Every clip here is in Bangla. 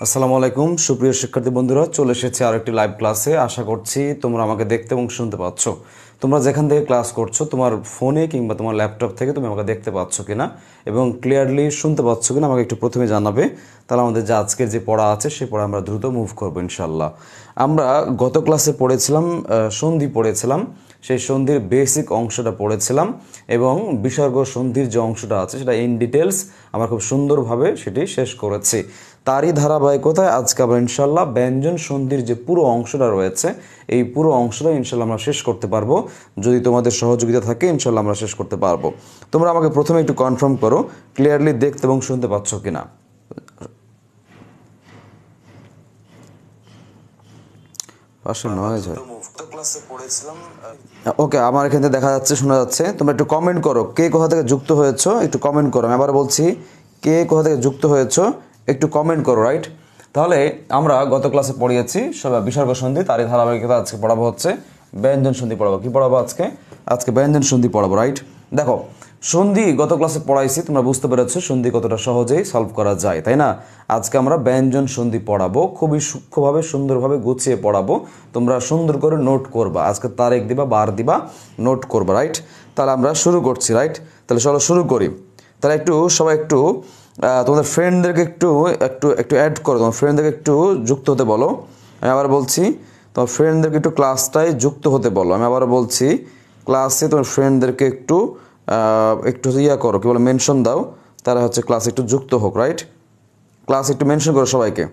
আসসালামু আলাইকুম সুপ্রিয় শিক্ষার্থী বন্ধুরা, চলে এসেছি আরেকটি লাইভ ক্লাসে। আশা করছি তোমরা আমাকে দেখতে এবং শুনতে পাচ্ছ। তোমরা যেখান থেকে ক্লাস করছো তোমার ফোনে কিংবা তোমার ল্যাপটপ থেকে তুমি আমাকে দেখতে পাচ্ছ কিনা এবং ক্লিয়ারলি শুনতে পাচ্ছ কিনা আমাকে একটু প্রথমে জানাবে। তাহলে আমাদের যে আজকের যে পড়া আছে সেই পড়া আমরা দ্রুত মুভ করবো ইনশাল্লাহ। আমরা গত ক্লাসে পড়েছিলাম সন্ধি পড়েছিলাম, সেই সন্ধির বেসিক অংশটা পড়েছিলাম এবং বিসর্গ সন্ধির যে অংশটা আছে সেটা ইন ডিটেলস আমরা খুব সুন্দরভাবে সেটি শেষ করেছি। তারই ধারাবাহিকতায় আজকে আমরা ইনশাল্লাহ ব্যঞ্জন সন্ধির যে পুরো অংশটা রয়েছে এই পুরো অংশটা ইনশাল্লাহ আমরা শেষ করতে পারবো। যদি তোমাদের সহযোগিতা থাকে ইনশাল্লাহ আমরা শেষ করতে পারবো। তোমরা আমাকে প্রথমে একটু কনফার্ম করো ক্লিয়ারলি দেখতে এবং শুনতে পাচ্ছ কিনা। ওকে, আমার এখানে দেখা যাচ্ছে, শোনা যাচ্ছে। তোমরা একটু কমেন্ট করো কে কোথা থেকে যুক্ত হয়েছো, একটু কমেন্ট করো। আমি আবার বলছি, কে কোথা থেকে যুক্ত হয়েছো একটু কমেন্ট করো, রাইট? তাহলে আমরা গত ক্লাসে পড়িয়েছি বিসর্গ সন্ধি, তারই ধারাবাহিকতা আজকে পড়াবো হচ্ছে ব্যঞ্জন সন্ধি পড়াবো। কি পড়াবো আজকে ব্যঞ্জন সন্ধি পড়াবো, রাইট? দেখো, সন্ধি গত ক্লাসে পড়াইছি, তোমরা বুঝতে পেরেছো সন্ধি কতটা সহজেই সলভ করা যায়, তাই না? আজকে আমরা ব্যঞ্জন সন্ধি পড়াবো, খুবই সূক্ষ্মভাবে সুন্দরভাবে গুছিয়ে পড়াবো। তোমরা সুন্দর করে নোট করবা, আজকে তারিখ দিবা, বার দিবা, নোট করবা, রাইট? তাহলে আমরা শুরু করছি, রাইট? তাহলে চলো শুরু করি। তাহলে সবাই একটু তোমাদের ফ্রেন্ডদেরকে একটু একটু একটু অ্যাড করো, তোমার ফ্রেন্ডদেরকে একটু যুক্ত হতে বলো। আমি আবার বলছি, তোমার ফ্রেন্ডদেরকে একটু ক্লাসটায় যুক্ত হতে বলো। আমি আবার বলছি, ক্লাসে তোমার ফ্রেন্ডদেরকে একটু একটু করো, কি বলে, মেনশন দাও, তারা হচ্ছে ক্লাসে একটু যুক্ত হোক, রাইট? ক্লাস একটু মেনশন করো সবাইকে।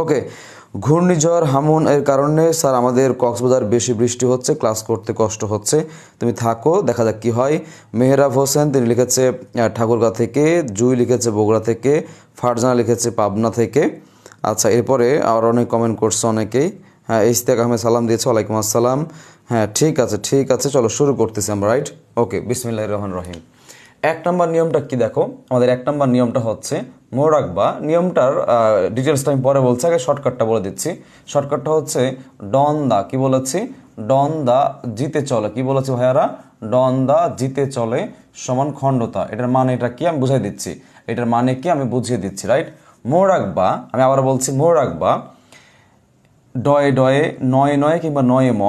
ওকে, ঘূর্ণিঝড় হামুন এর কারণে স্যার আমাদের কক্সবাজার বেশি বৃষ্টি হচ্ছে, ক্লাস করতে কষ্ট হচ্ছে, তুমি থাকো, দেখা যাক কি হয়। মেহরাব হোসেন তিনি লিখেছে ঠাকুরগাঁ থেকে, জুই লিখেছে বগুড়া থেকে, ফারজানা লিখেছে পাবনা থেকে। আচ্ছা, এরপরে আর অনেক কমেন্ট করছে অনেকেই। হ্যাঁ, ইশতিয়াক আহমেদ সালাম দিয়েছে, ওয়ালাইকুম আসসালাম। হ্যাঁ, ঠিক আছে, চলো শুরু করতেছি আমরা, রাইট? ওকে, বিসমিল্লাহির রহমানির রহিম। 1 নম্বর নিয়মটা কি দেখো, আমাদের 1 নম্বর নিয়মটা হচ্ছে মোরাকবা। নিয়মটার ডিটেলসটা আমি পরে বলছি, আগে শর্টকাটটা বলে দিচ্ছি। শর্টকাটটা হচ্ছে ডন দা, কি বলেছি? ডন দা জিতে চলে, কি বলেছি ভাইয়ারা? ডন দা জিতে চলে সমান খণ্ডতা। এটার মানে এটা কি আমি বুঝাই দিচ্ছি, এটার মানে কি আমি বুঝিয়ে দিচ্ছি, রাইট? মোরাকবা, আমি আবার বলছি মোরাকবা, ডয়ে ডয়ে, নয়ে নয়ে কিংবা নয়ে ম,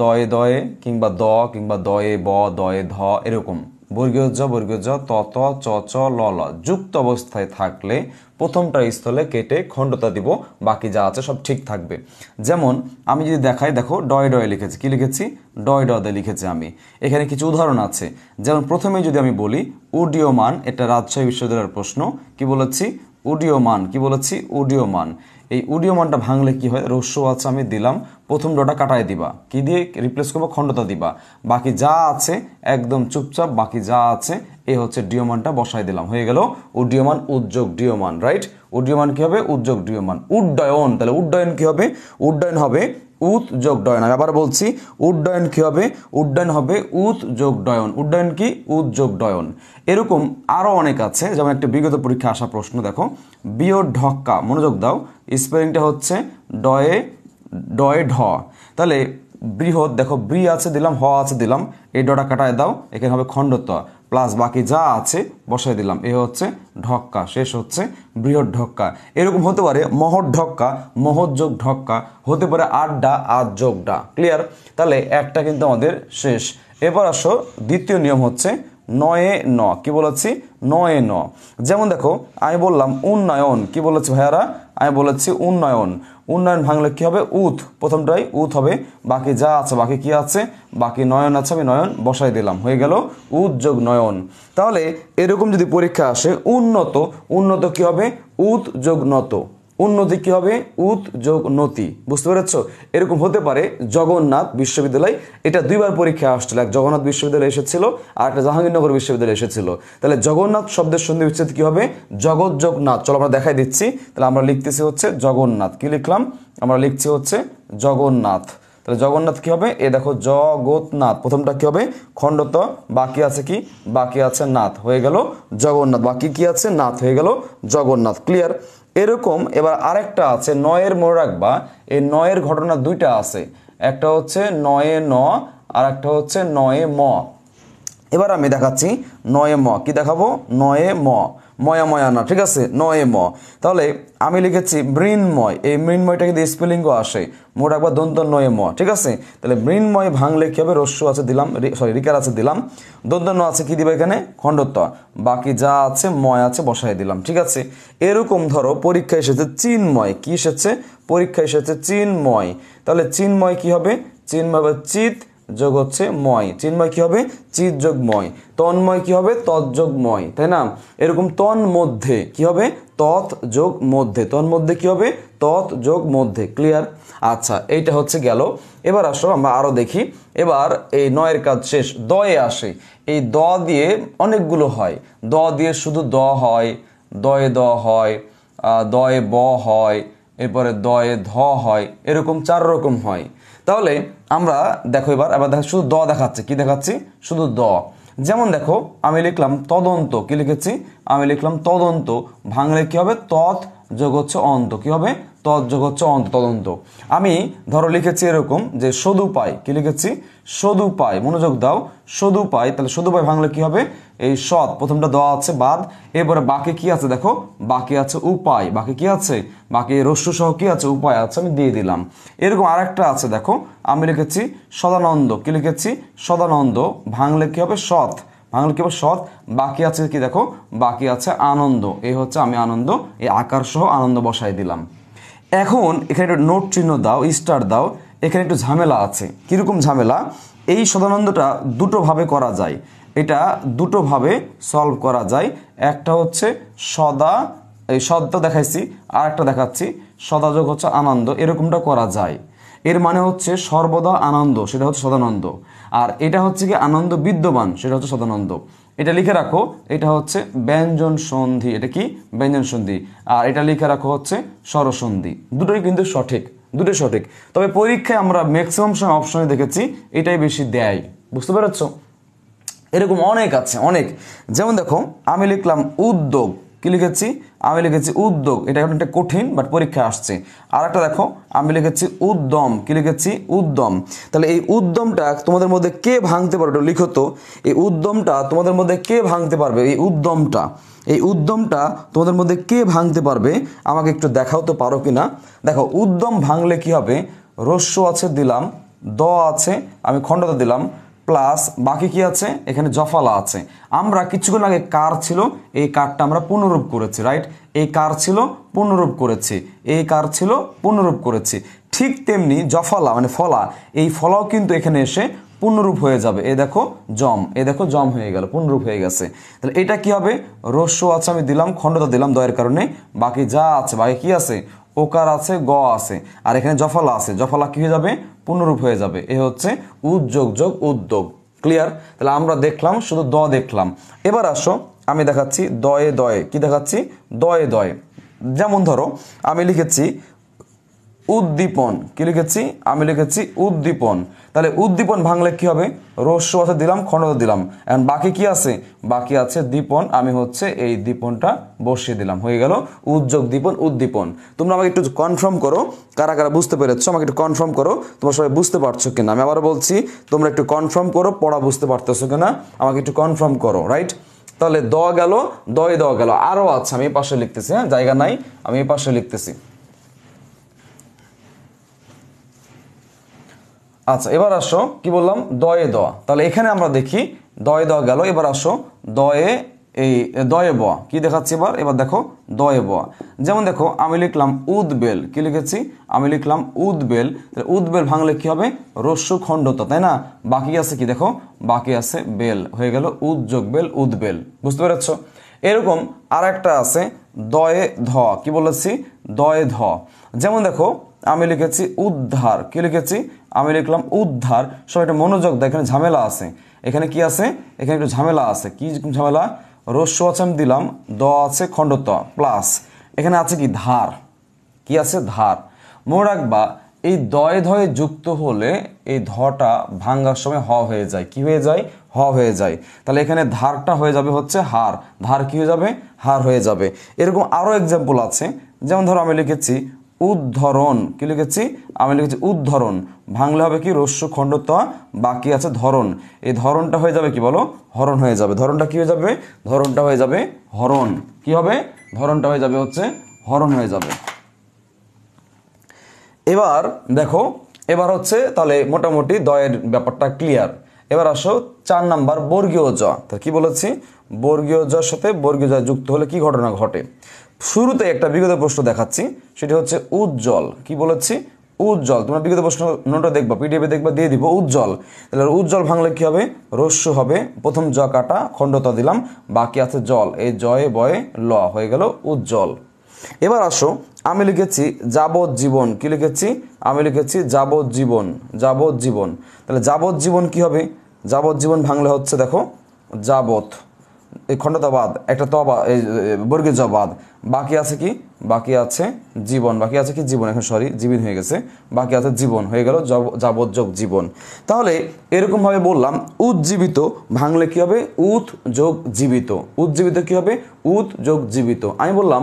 দয়ে দয়ে কিংবা দ কিংবা দয়ে ব, দয়ে ধ, এরকম বর্গীয় জ ত ত চ চ ল ল যুক্ত অবস্থায় থাকলে প্রথমটা স্থলে কেটে খণ্ডতা দিব, বাকি যা আছে সব ঠিক থাকবে। যেমন আমি যদি দেখাই, দেখো ডয়ে ডয়ে লিখেছি, কি লিখেছি? ডয় ডয়ে লিখেছি আমি। এখানে কিছু উদাহরণ আছে, যেমন প্রথমে যদি আমি বলি উডীয়মান, এটা রাজশাহী বিশ্ববিদ্যালয়ের প্রশ্ন। কি বলেছি? উডীয়মান, কি বলেছি? উডীয়মান। এই উডীয়মানটা ভাঙলে কি হয়? রস্য আছে, আমি দিলাম, প্রথম ডটা কাটায় দিবা, কি দিয়ে রিপ্লেস করবো? খণ্ডতা দিবা, বাকি যা আছে একদম চুপচাপ, বাকি যা আছে এই হচ্ছে ডিওমানটা বসাই দিলাম, হয়ে গেল উড্ডীয়মান উদ্যোগ ডিওমান, রাইট? উড্ডীয়মান কি হবে? উদ্যোগ ডিওমান। উড্ডয়ন, তাহলে উড্ডয়ন কি হবে? উড্ডয়ন হবে উত যোগ ডয়ন। আমি আবার বলছি, উড্ডয়ন কি হবে? উড্ডয়ন হবে উত যোগ ডয়ন। উড্ডয়ন কি? উত যোগ ডয়ন। এরকম আরো অনেক আছে, যেমন একটা বিগত পরীক্ষা আসা প্রশ্ন দেখো, বিয় ঢক্কা, মনোযোগ দাও, স্পেলিংটা হচ্ছে ডয়ে ডয়ে ঢ। তাহলে বৃহৎ, দেখো ব্রি আছে দিলাম, হ আছে দিলাম, এই ডটা কাটায় দাও, এখানে হবে খণ্ডত, প্লাস বাকি যা আছে বসাই দিলাম, এ হচ্ছে ঢক্কা, শেষ হচ্ছে বৃহৎ ঢক্কা। এরকম হতে পারে মহৎ ঢক্কা, মহৎ যোগ ঢক্কা, হতে পারে আড্ডা, আদ যোগ ডা। ক্লিয়ার? তাহলে একটা কিন্তু আমাদের শেষ। এবার আসো, দ্বিতীয় নিয়ম হচ্ছে নয়ে ন, কি বলেছি? নয়ে ন। যেমন দেখো আমি বললাম উন্নয়ন, কি বলেছি ভাইয়ারা? আমি বলেছি উন্নয়ন। উন্নয়ন ভাঙলে কি হবে? উত, প্রথমটাই উত হবে, বাকি যা আছে, বাকি কি আছে? বাকি নয়ন আছে, আমি নয়ন বসাই দিলাম, হয়ে গেল উত যোগ নয়ন। তাহলে এরকম যদি পরীক্ষা আসে উন্নত, উন্নত কি হবে? উত যোগ নত। উন্নতি কি হবে? উত যোগ নতি। বুঝতে পেরেছ? এরকম হতে পারে জগন্নাথ বিশ্ববিদ্যালয়, এটা 2 বার পরীক্ষা আসছিল, এক জগন্নাথ বিশ্ববিদ্যালয় এসেছিল আর একটা জাহাঙ্গীরনগর বিশ্ববিদ্যালয় এসেছিল। তাহলে জগন্নাথ শব্দের সন্ধি বিচ্ছেদ কি হবে? জগৎ যোগ নাথ। চলো আমরা দেখাই দিচ্ছি। তাহলে আমরা লিখতেছি হচ্ছে জগন্নাথ, কি লিখলাম? আমরা লিখছি হচ্ছে জগন্নাথ। তাহলে জগন্নাথ কি হবে? এ দেখো জগৎনাথ, প্রথমটা কি হবে? খণ্ডত, বাকি আছে কি? বাকি আছে নাথ, হয়ে গেল জগন্নাথ। বাকি কি আছে? নাথ, হয়ে গেল জগন্নাথ। ক্লিয়ার? এরকম এবার আরেকটা আছে নয়ের, মনে রাখবা এই নয়ের ঘটনা 2টা আছে, একটা হচ্ছে নয়ে ন আর একটা হচ্ছে নয়ে ম। এবার আমি দেখাচ্ছি নয়ে ম, কি দেখাবো, নয়ে ম, ময়া ময়া না, ঠিক আছে, নয়ে ম। তাহলে আমি লিখেছি মৃন্ময়, এই মৃন্ময়টা কিন্তু স্পেলিংও আসে, মোট একবার দন্ত নয়ে ম, ঠিক আছে। তাহলে মৃন্ময় ভাঙলে কি হবে, রস্য আছে দিলাম, সরি রিকার আছে দিলাম, দন্ত ন আছে কি দিবা এখানে, খণ্ডত্ব, বাকি যা আছে ময় আছে বসাই দিলাম, ঠিক আছে। এরকম ধরো পরীক্ষা এসেছে চিন্ময়, কি এসেছে, পরীক্ষা এসেছে চিন্ময়, তাহলে চিন্ময় কি হবে, চিন্ময় হবে চিত যোগ হচ্ছে ময়, চিন্ময় কি হবে, চিত যোগ ময়, তন্ময় কি হবে, তৎ যোগ ময়, তাই না। এরকম তন মধ্যে কি হবে, তৎ যোগ মধ্যে, তন মধ্যে কি হবে, তৎ যোগ মধ্যে, ক্লিয়ার। আচ্ছা এইটা হচ্ছে গেল। এবার আসো আমরা আরো দেখি। এবার এই নয়ের কাজ শেষ, দয়ে আসে। এই দ দিয়ে অনেকগুলো হয়, দ দিয়ে শুধু দ হয়, দয়ে দ হয়, দয়ে ব হয়, এরপরে দয়ে ধ হয়, এরকম 4 রকম হয়। তাহলে আমরা দেখো এবার দেখো শুধু দ দেখাচ্ছে, কি দেখাচ্ছি, শুধু দ। যেমন দেখো আমি লিখলাম তদন্ত, কি লিখেছি, আমি লিখলাম তদন্ত, ভাঙলে কি হবে, তৎ যোগ হচ্ছে অন্ত, কি হবে, তৎ যোগ হচ্ছে অন্ত, তদন্ত। আমি ধরো লিখেছি এরকম যে সদুপায়, কি লিখেছি, সদুপায়, মনোযোগ দাও, সদুপায়, তাহলে সদুপায় ভাঙলে কি হবে, এই সৎ প্রথমটা দেওয়া আছে বাদ, এরপরে বাকি কি আছে দেখো, বাকি আছে উপায়, বাকি কি আছে, বাকি রস্যু সহ কি আছে, উপায় আছে, আমি দিয়ে দিলাম। এরকম আরেকটা আছে দেখো, আমি লিখেছি সদানন্দ, কি লিখেছি, সদানন্দ, ভাঙলে কি হবে, সৎ, ভাঙলে কি হবে, সৎ, বাকি আছে কি দেখো, বাকি আছে আনন্দ, এই হচ্ছে আমি আনন্দ, এই আকার সহ আনন্দ বসাই দিলাম। এখন এখানে একটু নোট চিহ্ন দাও, স্টার দাও, এখানে একটু ঝামেলা আছে। কিরকম ঝামেলা, এই সদানন্দটা দুটো ভাবে করা যায়, এটা দুটো ভাবে সলভ করা যায়। একটা হচ্ছে সদা, এই সদটা দেখাইছি, আর একটা দেখাচ্ছি সদাযোগ হচ্ছে আনন্দ, এরকমটা করা যায়। এর মানে হচ্ছে সর্বদা আনন্দ, সেটা হচ্ছে সদানন্দ, আর এটা হচ্ছে কি আনন্দ বিদ্যমান, সেটা হচ্ছে সদানন্দ। এটা লিখে রাখো, এটা হচ্ছে ব্যঞ্জন সন্ধি, এটা কি ব্যঞ্জন সন্ধি, আর এটা লিখে রাখো হচ্ছে স্বরসন্ধি। দুটোই কিন্তু সঠিক, দুটোই সঠিক। তবে পরীক্ষায় আমরা ম্যাক্সিমাম সময় অপশনে দেখেছি এটাই বেশি দেয়, বুঝতে পেরেছ। এরকম অনেক আছে, অনেক। যেমন দেখো আমি লিখলাম উদ্যোগ, কি লিখেছি, আমি লিখেছি উদ্যোগ, এটা একটা কঠিন বাট পরীক্ষা আসছে। আর একটা দেখো আমি লিখেছি উদ্যম, কি লিখেছি, উদ্যম। তাহলে এই উদ্যমটা তোমাদের মধ্যে কে ভাঙতে পারবে, এটা লিখো তো, এই উদ্যমটা তোমাদের মধ্যে কে ভাঙতে পারবে, এই উদ্যমটা, এই উদ্যমটা তোমাদের মধ্যে কে ভাঙতে পারবে, আমাকে একটু দেখাও তো পারো কিনা। দেখো উদ্যম ভাঙলে কি হবে, রস্য আছে দিলাম, দ আছে, আমি খণ্ডতা দিলাম, প্লাস বাকি কি আছে, এখানে জফালা আছে। আমরা কিছুক্ষণ আগে কার ছিল, এই কারটা আমরা পুনরূপ করেছি, রাইট, এই কার ছিল পুনরূপ করেছি, এই কার ছিল পুনরূপ করেছি। ঠিক তেমনি জফালা মানে ফলা, এই ফলাও কিন্তু এখানে এসে পূর্ণরূপ হয়ে যাবে। এই দেখো জম, এই দেখো জম হয়ে গেল, পূর্ণরূপ হয়ে গেছে। তাহলে এটা কি হবে, রস্য আছে আমি দিলাম, খণ্ডতা দিলাম দয়ের কারণে, বাকি যা আছে, বাকি কি আছে, ওকার আছে, গ আছে, আর এখানে জফলা আছে, জফলা কি হয়ে যাবে, পূর্ণরূপ হয়ে যাবে। এ হচ্ছে উদ্যোগ যোগ উদ্যোগ, ক্লিয়ার। তাহলে আমরা দেখলাম শুধু দ দেখলাম। এবার আসো আমি দেখাচ্ছি দয়ে দয়ে, কি দেখাচ্ছি, দয়ে দয়ে। যেমন ধরো আমি লিখেছি উদ্দীপন, কি লিখেছি, আমি লিখেছি উদ্দীপন। তাহলে উদ্দীপন ভাঙলে কি হবে, রস্য আছে দিলাম, খণ্ডতা দিলাম, এখন বাকি কি আছে, বাকি আছে দীপন, আমি হচ্ছে এই দীপনটা বসিয়ে দিলাম, হয়ে গেল উদ্যোগ দীপন উদ্দীপন। তোমরা আমাকে একটু কনফার্ম করো কারা কারা বুঝতে পেরেছো, আমাকে একটু কনফার্ম করো তোমরা সবাই বুঝতে পারছো কিনা। আমি আবার বলছি তোমরা একটু কনফার্ম করো পড়া বুঝতে পারতেছো কিনা, আমাকে একটু কনফার্ম করো, রাইট। তাহলে দ গেল, দয়ে দ গেল, আরো আছে, আমি এই পাশে লিখতেছি, হ্যাঁ জায়গা নাই, আমি এই পাশে লিখতেছি। আচ্ছা এবার আসো কি বললাম, দয়ে দ। তাহলে এখানে আমরা দেখি দয়ে দ গেল। এবার আসো দয়ে, এই দয়ে ব, কি দেখাচ্ছি এবার, এবার দেখো দয়ে ব। যেমন দেখো আমি লিখলাম উদবেল, কি লিখেছি, আমি লিখলাম উদবেল। উদবেল ভাঙলে কি হবে, রস্য খণ্ডতা, তাই না, বাকি আছে কি দেখো, বাকি আছে বেল, হয়ে গেল উদ্যোগ বেল উদবেল, বুঝতে পেরেছ। এরকম আর একটা আছে দয়ে ধ, কি বলেছি, দয়ে ধ। যেমন দেখো আমি লিখেছি উদ্ধার, কি লিখেছি, আমি লিখলাম উদ্ধার। সব একটা মনোযোগ দেয়, এখানে ঝামেলা আছে, এখানে কি আছে, এখানে একটু ঝামেলা আছে, কি ঝামেলা, রস্য আছে আমি দিলাম, দ আছে খণ্ডত, প্লাস এখানে আছে কি ধার, কি আছে ধার। মনে রাখবা এই দয়ে ধয়ে যুক্ত হলে এই ধটা ভাঙ্গার সময় হ হয়ে যায়, কি হয়ে যায়, হ হয়ে যায়। তাহলে এখানে ধারটা হয়ে যাবে হচ্ছে হার, ধার কি হয়ে যাবে, হার হয়ে যাবে। এরকম আরো এক্সাম্পল আছে, যেমন ধরো আমি লিখেছি উদ্ধরণ, কি লিখেছি আমি লিখেছি উদ্ধরণ, ভাঙলে হবে কি রস্য খণ্ড ত, বাকি আছে ধরন, এই ধরনটা হয়ে যাবে কি বলো হরণ হয়ে যাবে, ধরনটা কি হয়ে যাবে ধরনটা হয়ে যাবে হরণ, কি হবে ধরনটা হয়ে যাবে হচ্ছে হরণ হয়ে যাবে। এবার দেখো এবার হচ্ছে তাহলে মোটামুটি দয়ের ব্যাপারটা ক্লিয়ার। এবার আসো 4 নাম্বার বর্গীয় জ, তো কি বলেছি বর্গীয় জর সাথে বর্গীয় জ যুক্ত হলে কি ঘটনা ঘটে। শুরুতে একটা বিগত প্রশ্ন দেখাচ্ছি, সেটি হচ্ছে উজ্জ্বল, কি বলেছি উজ্জ্বল, তোমরা বিগত প্রশ্ন নোটে দেখবা পিডিএফে দেখবা দিয়ে দিব উজ্জ্বল, তাহলে উজ্জ্বল ভাঙলে কি হবে রস্য হবে, প্রথম জ কাটা খণ্ডতা দিলাম, বাকি আছে জল, এই জয়ে বয়ে ল হয়ে গেল উজ্জ্বল। এবার আসো আমি লিখেছি যাবজ্জীবন, কি লিখেছি আমি লিখেছি যাবজ্জীবন, যাবজ্জীবন, তাহলে যাবজ্জীবন কি হবে যাবজ্জীবন ভাঙলে হচ্ছে দেখো যাবত, এই খণ্ডতা বাদ একটা তো বর্গীয় জ বাদ, বাকি আছে কি বাকি আছে জীবন, বাকি আছে কি জীবন, এখন সরি জীবন হয়ে গেছে, বাকি আছে জীবন হয়ে গেল যাবত যোগ জীবন। তাহলে এরকম ভাবে বললাম উজ্জীবিত ভাঙলে কি হবে উত যোগ জীবিত, উজ্জীবিত কি হবে উত যোগ জীবিত। আমি বললাম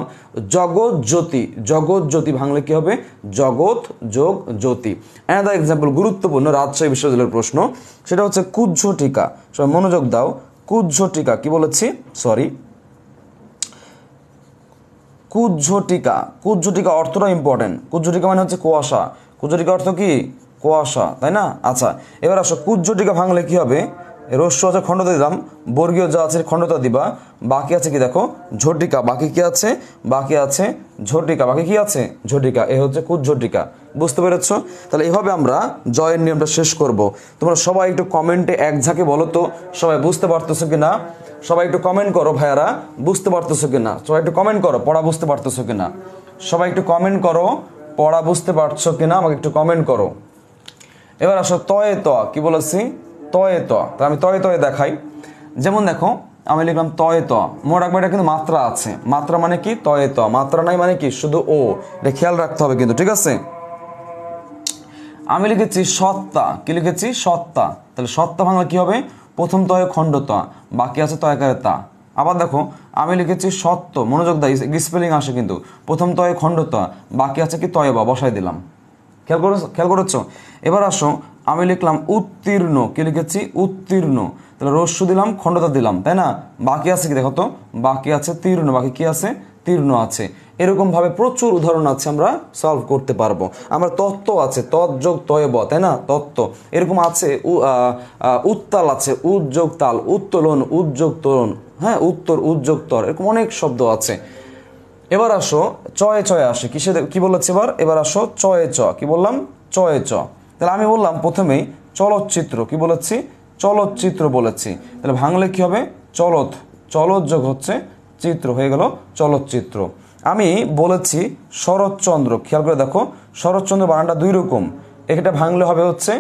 জগৎ জ্যোতি, জগৎ জ্যোতি ভাঙলে কি হবে জগৎ যোগ জ্যোতি। অ্যানাদার এক্সাম্পল গুরুত্বপূর্ণ রাজশাহী বিশ্ববিদ্যালয়ের প্রশ্ন, সেটা হচ্ছে কুজ্জ টিকা, সবাই মনোযোগ দাও, কুজ্জ টিকা কি বলেছি সরি কুজ্জ টিকা, কুজ্জ টিকা অর্থটা ইম্পর্টেন্ট, কুজ্জ টিকা মানে হচ্ছে কুয়াশা, কুজ্জ টিকা অর্থ কি কুয়াশা, তাই না। আচ্ছা এবার আসো কুজ্জ টিকা ভাঙলে কি হবে রস্য আছে খণ্ডতা দিলাম, বর্গীয় যা আছে খণ্ডতা দিবা, বাকি আছে কি দেখো ঝটিকা, বাকি কি আছে বাকি আছে ঝটিকা, বাকি কি আছে ঝটিকা, এ হচ্ছে কুজ্জ টিকা, বুঝতে পেরেছ। তাহলে এইভাবে আমরা জয়ের নিয়মটা শেষ করব। তোমরা সবাই একটু কমেন্টে এক ঝাঁকে বলো তো সবাই বুঝতে পারতেছো কিনা, সবাই একটু কমেন্ট করো ভাইয়ারা বুঝতে পারতেছো কিনা, সবাই একটু কমেন্ট করো পড়া বুঝতে পারতেছো কিনা, সবাই একটু কমেন্ট করো পড়া বুঝতে পারছো কিনা আমাকে একটু কমেন্ট করো। এবার আসো তয়ে ত, কি বলেছি তয়ে ত, আমি তয়ে তয়ে দেখাই। যেমন দেখো আমি লিখলাম তয়ে ত, মনে রাখবো এটা কিন্তু মাত্রা আছে, মাত্রা মানে কি তয়ে ত, মাত্রা নাই মানে কি শুধু ও, এটা খেয়াল রাখতে হবে কিন্তু, ঠিক আছে। আমি লিখেছি সত্তা, কি লিখেছি সত্তা, তাহলে সত্তা ভাঙলে কি হবে প্রথম তয়ে খণ্ডতা, বাকি আছে তয়কারে তা। আবার দেখো আমি লিখেছি সত্য, মনোযোগ দাও স্পেলিং আসে কিন্তু, প্রথম তয়ে খণ্ডতা, বাকি আছে কি তয়বা বসাই দিলাম, খেয়াল করেছো। এবার আসো আমি লিখলাম উত্তীর্ণ, কি লিখেছি উত্তীর্ণ, তাহলে রস্য দিলাম খণ্ডতা দিলাম, তাই না, বাকি আছে কি দেখো তো বাকি আছে তীর্ণ, বাকি কি আছে তীর্ণ আছে। এরকম ভাবে প্রচুর উদাহরণ আছে আমরা সলভ করতে পারবো। আমরা তত্ত্ব আছে তৎ যোগ তয়ব, তাই না তত্ত্ব, এরকম আছে উত্তাল আছে উদ্যোগ তাল, উত্তোলন উদ্যোগ তোলন, হ্যাঁ উত্তর উদ্যোগ তর, এরকম অনেক শব্দ আছে। এবার আসো চয়ে চয়ে আসে, কিসে কি বলেছে এবার আসো চয়ে চ, কি বললাম চয়ে চ, তাহলে আমি বললাম প্রথমেই চলচ্চিত্র, কি বলেছি চলচ্চিত্র বলেছি, তাহলে ভাঙলে কি হবে চলত, চলত যোগ হচ্ছে চিত্র হয়ে গেল চলচ্চিত্র। আমি বলেছি শরৎচন্দ্র, খেয়াল করে দেখো শরৎচন্দ্র বানানটা দুই রকম, এটা ভাঙলে হবে হচ্ছে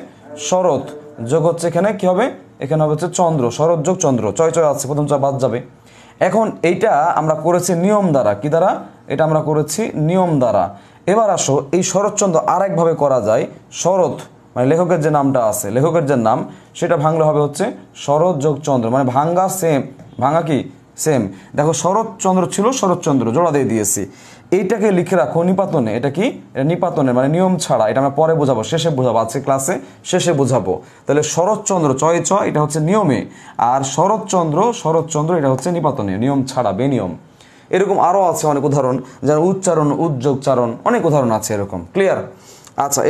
শরৎ যোগ হচ্ছে এখানে কি হবে এখানে হবে হচ্ছে চন্দ্র, শরৎ যোগ চন্দ্র, চয় চয় আছে প্রথম চয় বাদ যাবে। এখন এইটা আমরা করেছি নিয়ম দ্বারা, কি দ্বারা এটা আমরা করেছি নিয়ম দ্বারা। এবার আসো এই শরৎচন্দ্র আরেকভাবে করা যায়, শরৎ মানে লেখকের যে নামটা আছে লেখকের যে নাম সেটা ভাঙলে হবে হচ্ছে শরৎ যোগ চন্দ্র, মানে ভাঙ্গা সেম, ভাঙ্গা কি সেম। দেখো শরৎচন্দ্র ছিল শরৎচন্দ্র জোড়া দিয়ে দিয়েছি, এইটাকে লিখে রাখো নিপাতনে, এটা কি এটা নিপাতনে মানে নিয়ম ছাড়া, এটা আমরা পরে বোঝাবো শেষে বোঝাবো, আজকে ক্লাসে শেষে বোঝাবো। তাহলে শরৎচন্দ্র চয়ে চ এটা হচ্ছে নিয়মে, আর শরৎচন্দ্র এটা হচ্ছে নিপাতনে নিয়ম ছাড়া বেনিয়ম। এরকম আরও আছে অনেক উদাহরণ, যেমন উচ্চারণ উদ্যোগচারণ, অনেক উদাহরণ আছে এরকম, ক্লিয়ার। আচ্ছা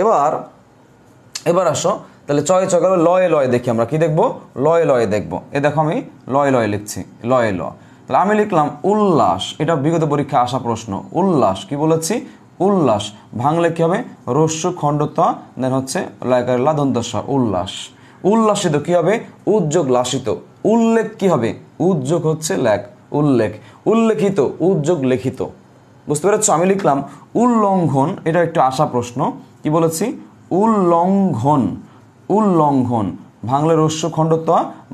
এবার আসো তাহলে চয়ে চ গেল, লয়ে লয়ে দেখি আমরা কি দেখবো লয়ে লয়ে দেখবো। এ দেখো আমি লয়ে লয়ে লিখছি লয়ে ল, তাহলে আমি লিখলাম উল্লাস, এটা বিগত পরীক্ষায় আসা প্রশ্ন, উল্লাস কি বলেছি উল্লাস, ভাঙলে কি হবে রস্য খণ্ডত দেন হচ্ছে লয়কার লা দন্তস্ব উল্লাস, উল্লাসিত কি হবে উদ্যোগ লাসিত, উল্লেখ কি হবে উদ্যোগ হচ্ছে লেখ উল্লেখ, উল্লেখিত উদ্যোগ লেখিত, বুঝতে পেরেছ। আমি লিখলাম উল্লঙ্ঘন, এটা একটু আসা প্রশ্ন, কি বলেছি উল্লঙ্ঘন, উল্লঙ্ঘন ভাঙলে রস্য খণ্ডত,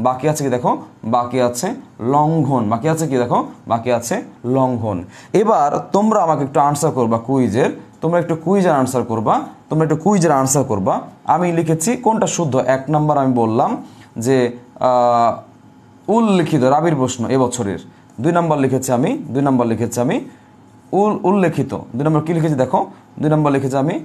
বাকি আছে কি দেখো বাকি আছে লঙ্ঘন, বাকি আছে কি দেখো বাকি আছে লঙ্ঘন। এবার তোমরা আমাকে একটু আনসার করবা কুইজের, তোমরা একটু কুইজের আনসার করবা। আমি লিখেছি কোনটা শুদ্ধ, 1 নাম্বার আমি বললাম যে উল্লিখিত রাবির প্রশ্ন এবছরের, 2 নাম্বার লিখেছি আমি উল্লেখিত। 2 নম্বর কি লিখেছি দেখো, 2 নম্বর লিখেছি আমি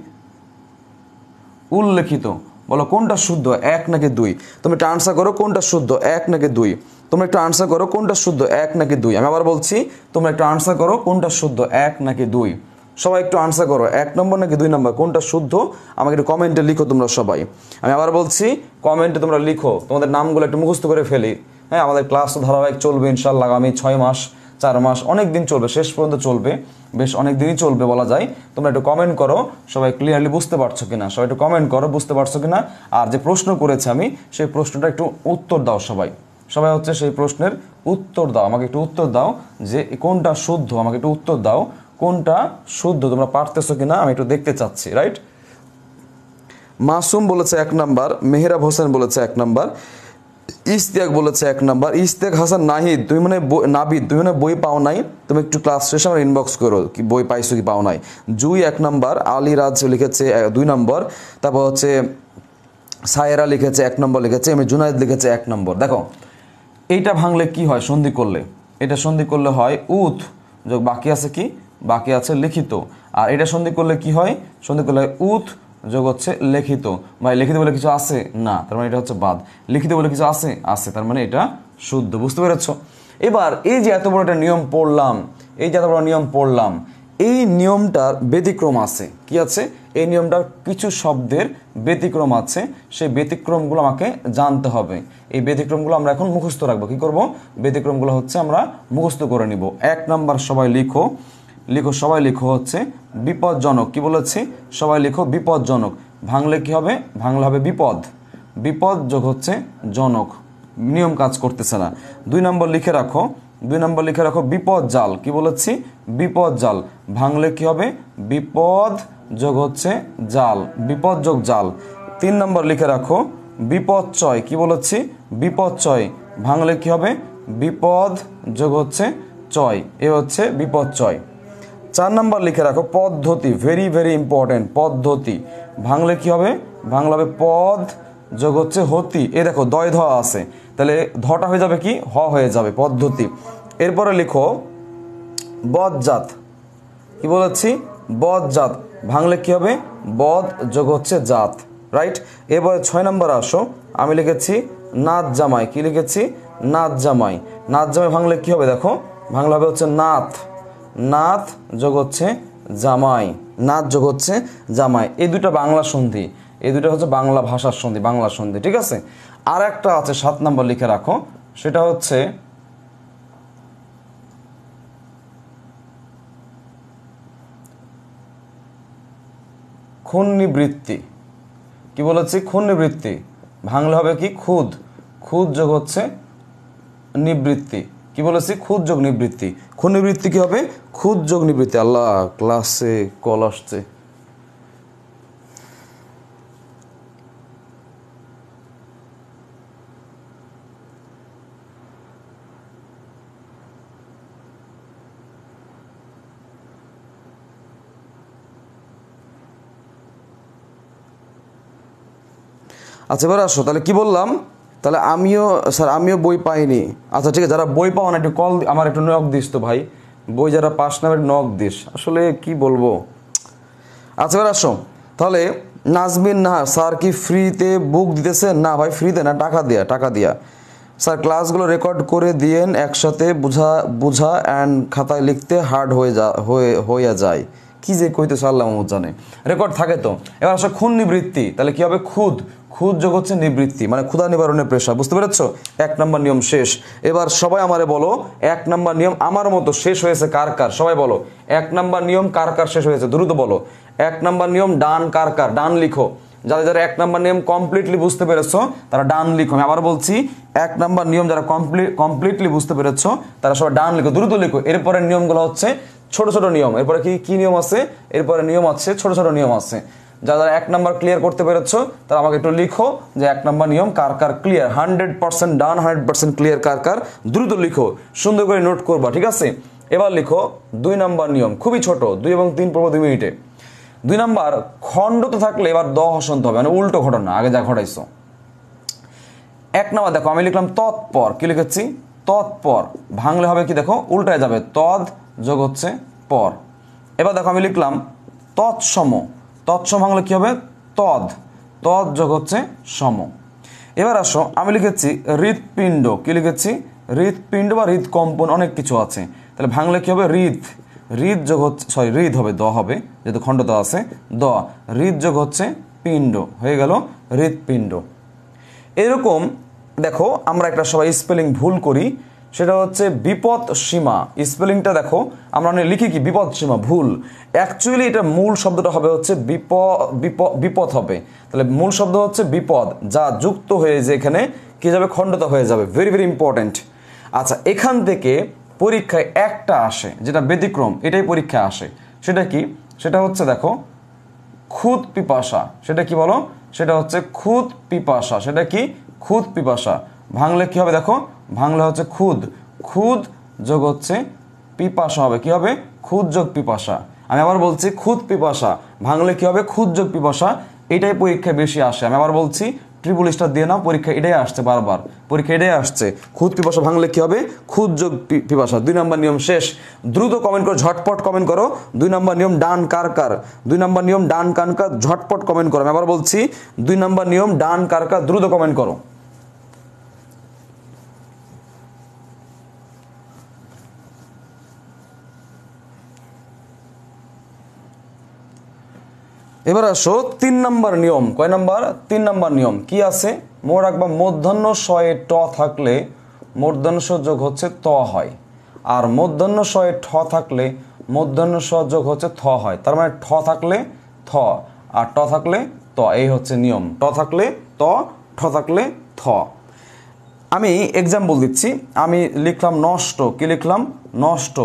উল্লেখিত। বলো কোনটা শুদ্ধ, 1 নাকি 2? তুমি একটা আনসার করো কোনটা শুদ্ধ, 1 নাকি 2? তোমরা একটু আনসার করো কোনটা শুদ্ধ, 1 নাকি 2? আমি আবার বলছি, তোমরা একটু আনসার করো কোনটা শুদ্ধ, 1 নাকি 2? সবাই একটু আনসার করো, 1 নম্বর নাকি 2 নম্বর, কোনটা শুদ্ধ আমাকে একটু কমেন্টে লিখো তোমরা সবাই। আমি আবার বলছি, কমেন্টে তোমরা লিখো, তোমাদের নামগুলো একটু মুখস্থ করে ফেলি। হ্যাঁ, আমাদের ক্লাস তো ধারাবাহিক চলবে ইনশাল্লাহ, আগামী 6 মাস 4 মাস অনেক দিন চলবে, শেষ পর্যন্ত চলবে, বেশ অনেক দিনই চলবে বলা যায়। তোমরা একটু কমেন্ট করো সবাই ক্লিয়ারলি বুঝতে পারছো কিনা, সবাই একটু কমেন্ট করো বুঝতে পারছো কিনা। আর যে প্রশ্ন করেছে আমি সেই প্রশ্নটা একটু উত্তর দাও সবাই, সবাই হচ্ছে সেই প্রশ্নের উত্তর দাও, আমাকে একটু উত্তর দাও যে কোনটা শুদ্ধ, আমাকে একটু উত্তর দাও কোনটা শুদ্ধ, তোমরা পারতেছো কিনা আমি একটু দেখতে চাচ্ছি, রাইট? মাসুম বলেছে 1 নাম্বার, মেহরাব হোসেন বলেছে 1 নাম্বার, ইস্তিয়াক বলেছে 1 নাম্বার, ইস্তিয়াক হাসান নাহিদ তুমি মানে নাবিদ তুমি মানে বই পাও নাই, তুমি একটু ক্লাস শেষে আমার ইনবক্স করো কি বই পাইছো কি পাও নাই। জুই 1 নাম্বার, আলী রাজ লিখেছে 2 নম্বর, তারপর হচ্ছে সায়েরা লিখেছে 1 নম্বর লিখেছে, আমি জুনায়েদ লিখেছে 1 নম্বর। দেখো এইটা ভাঙলে কি হয়, সন্ধি করলে, এটা সন্ধি করলে হয় উত যোগ বাকি আছে কি, বাকি আছে লিখিত। আর এটা সন্ধি করলে কি হয়, সন্ধি করলে হয় উত যোগ হচ্ছে লিখিত। ভাই লিখিত বলে কিছু আছে না, তার মানে এটা হচ্ছে বাদ, লিখিত বলে কিছু আছে আছে, তার মানে এটা শুদ্ধ। বুঝতে পেরেছো? এবার এই যে এত বড় একটা নিয়ম পড়লাম, এই যে এত বড় নিয়ম পড়লাম, এই নিয়মটার ব্যতিক্রম আছে। কি আছে? এই নিয়মটার কিছু শব্দের ব্যতিক্রম আছে, সেই ব্যতিক্রমগুলো আমাকে জানতে হবে। এই ব্যতিক্রমগুলো আমরা এখন মুখস্থ রাখবো। কি করব? ব্যতিক্রমগুলো হচ্ছে আমরা মুখস্থ করে নিব। 1 নাম্বার সবাই লিখো, লিখো সবাই লিখো হচ্ছে বিপজ্জনক। কি বলেছি? সবাই লিখো বিপজ্জনক। ভাঙলে কি হবে? ভাঙলে হবে বিপদ, বিপদ যোগ হচ্ছে জনক, নিয়ম কাজ করতেছে না। 2 নম্বর লিখে রাখো, 2 নম্বর লিখে রাখো বিপদ জাল। কি বলেছি? বিপদ জাল। ভাঙলে কি হবে? বিপদ যোগ হচ্ছে জাল, বিপদ যোগ জাল। 3 নম্বর লিখে রাখো বিপদচয়। কি বলেছি? বিপদচয়। ভাঙলে কি হবে? বিপদ যোগ হচ্ছে চয়, এ হচ্ছে বিপদচয়। 4 নম্বর লিখে রাখো পদ্ধতি, ভেরি ভেরি ইম্পর্টেন্ট, পদ্ধতি। ভাঙলে কি হবে? ভাঙলে হবে পদ যোগ হচ্ছে হতি। এ দেখো দয় ধ আছে, তাহলে ধটা হয়ে যাবে কি? হ হয়ে যাবে, পদ্ধতি। এরপরে লিখো বদজাত। কি বলেছি? বদজাত। ভাঙলে কি হবে? বদ যোগ হচ্ছে জাত, রাইট? এবারে 6 নম্বর আসো, আমি লিখেছি নাথ জামাই। কি লিখেছি? নাথ জামাই। নাথ জামাই ভাঙলে কি হবে? দেখো ভাঙলে হবে হচ্ছে নাথ, নাথ যোগ হচ্ছে জামাই, নাথ যোগ হচ্ছে জামাই। এই দুটো বাংলা সন্ধি, এই দুটো হচ্ছে বাংলা ভাষার সন্ধি, বাংলা সন্ধি, ঠিক আছে? আর একটা আছে 7 নম্বর লিখে রাখো, সেটা হচ্ছে ক্ষুণ্ণিবৃত্তি। কি বলেছি? ক্ষুণ্ণিবৃত্তি। ভাঙলে হবে কি? খুদ, খুদ যোগ হচ্ছে নিবৃত্তি। কি বলেছি? খুদ যোগ নিবৃত্তি। ক্ষুণ্ণিবৃত্তি কি হবে? খুদ যোগ নিবৃত্তি। আল্লাহ, ক্লাসে কল আসছে। আচ্ছা এবার আসো, তাহলে কি বললাম? তাহলে আমিও স্যার আমিও বই পাইনি। আচ্ছা ঠিক আছে, যারা বই পাও না একটু কল আমার একটু নক দিস তো ভাই, বই যারা পাস না নক দিস, আসলে কি বলবো। আচ্ছা এবার আসো, তাহলে নাজমিন নাহার স্যার কি ফ্রিতে বুক দিতেছে? না ভাই ফ্রিতে না, টাকা দিয়া, টাকা দিয়া। স্যার ক্লাসগুলো রেকর্ড করে দিয়েন, একসাথে বুঝা অ্যান্ড খাতায় লিখতে হার্ড হয়ে যায়। কি যে কইতেছ আল্লাহ জানে, রেকর্ড থাকে তো। এবার আসো খুন নিবৃত্তি, তাহলে কি হবে? খুদ, খুদ যোগ হচ্ছে নিবৃত্তি, মানে ক্ষুধা নিবারণের পেশা। বুঝতে পেরেছো? 1 নম্বর নিয়ম শেষ। এবার সবাই আমারে বলো 1 নম্বর নিয়ম আমার মতো শেষ হয়েছে কার কার? সবাই বলো 1 নম্বর নিয়ম কার কার শেষ হয়েছে, দ্রুত বলো। 1 নম্বর নিয়ম ডান কার কার? ডান লিখো। যারা যারা 1 নম্বর নিয়ম কমপ্লিটলি বুঝতে পেরেছো তারা ডান লিখো। আমি আবার বলছি 1 নম্বর নিয়ম যারা কমপ্লিটলি বুঝতে পেরেছো তারা সবাই ডান লিখো, দ্রুত লিখো। এরপরে নিয়মগুলো হচ্ছে ছোট ছোট নিয়ম। এরপরে কি নিয়ম আছে? এরপরে নিয়ম আছে ছোট ছোট নিয়ম আছে। যারা 1 নম্বর ক্লিয়ার করতে পেরেছো তারা আমাকে একটু লিখো যে 1 নম্বর নিয়ম কার কার ক্লিয়ার, 100% ডান, 100% ক্লিয়ার কার কার, দ্রুত লিখো, সুন্দর করে নোট করবা, ঠিক আছে? এবার লিখো 2 নম্বর নিয়ম, খুবই ছোট, 2 এবং 3 পড়বো 2 মিনিটে। 2 নম্বর খণ্ডতে থাকলে এবার দ হসন্ত হবে, মানে উল্টো ঘটনা, আগে যা ঘটাইছো। 1 নম্বর দেখো আমি লিখলাম তৎপর। কি লিখেছি? তৎপর। ভাঙলে হবে কি? দেখো উল্টায় যাবে, তদ যোগ হচ্ছে পর। এবার দেখো আমি লিখলাম তৎসম, তৎসম বাংলা কি হবে তদ, তদ যোগ হচ্ছে সম। এবার আসো আমি লিখেছি হৃৎপিণ্ড, কি লিখেছি হৃৎপিণ্ড বা হৃদকম্পন অনেক কিছু আছে, তাহলে বাংলা কি হবে হৃদ, হৃদ যোগ হচ্ছে সরি হৃদ হবে দ হবে যেহেতু খণ্ডতা আছে দ, হৃদ যোগ হচ্ছে পিণ্ড হয়ে গেল হৃৎপিণ্ড। এরকম দেখো আমরা একটা সবাই স্পেলিং ভুল করি, সেটা হচ্ছে বিপদ সীমা, স্পেলিংটা দেখো আমরা লিখি কি বিপদ সীমা, ভুল। অ্যাকচুয়ালি এটা মূল শব্দটা হবে হচ্ছে বিপদ হবে, তাহলে মূল শব্দ হচ্ছে বিপদ, যা যুক্ত হয়ে যে এখানে কি যাবে খণ্ডতা হয়ে যাবে, ভেরি ভেরি ইম্পর্টেন্ট। আচ্ছা এখান থেকে পরীক্ষায় একটা আসে যেটা ব্যতিক্রম, এটাই পরীক্ষায় আসে, সেটা কি, সেটা হচ্ছে দেখো খুদ পিপাসা, সেটা কি বলো, সেটা হচ্ছে খুদ পিপাসা, সেটা কি খুদ পিপাসা, ভাঙলে কি হবে দেখো, ভাঙলে হচ্ছে খুদ, খুদ যোগ হচ্ছে পিপাসা হবে, কি হবে খুদ যোগ পিপাসা। আমি আবার বলছি খুদ পিপাসা, ভাঙলে কি হবে খুদ যোগ পিপাসা, এটাই পরীক্ষায় বেশি আসে। আমি আবার বলছি ট্রিপল স্টার দিয়ে নাও, পরীক্ষা এটাই আসছে বারবার, পরীক্ষা এটাই আসছে, খুদ পিপাসা ভাঙলে কি হবে খুদ যোগ পিপাসা। 2 নম্বর নিয়ম শেষ, দ্রুত কমেন্ট করো, ঝটপট কমেন্ট করো। 2 নম্বর নিয়ম ডান কার কার, 2 নম্বর নিয়ম ডান কার কার, ঝটপট কমেন্ট করো। আমি আবার বলছি 2 নম্বর নিয়ম ডান কার কার, দ্রুত কমেন্ট করো। এবার আসো 3 নম্বর নিয়ম, কয় নম্বর 3 নম্বর নিয়ম কি আছে, মনে রাখবা মূর্ধন্য শয়ে ট থাকলে মূর্ধন্য স যোগ হচ্ছে ত হয়, আর মূর্ধন্য শয়ে ঠ থাকলে মূর্ধন্য স যোগ হচ্ছে থ হয়, তার মানে ঠ থাকলে থ আর ট থাকলে ত, এই হচ্ছে নিয়ম, ট থাকলে ত ঠ থাকলে থ। আমি এক্সাম্পল দিচ্ছি, আমি লিখলাম নষ্ট, কি লিখলাম নষ্ট,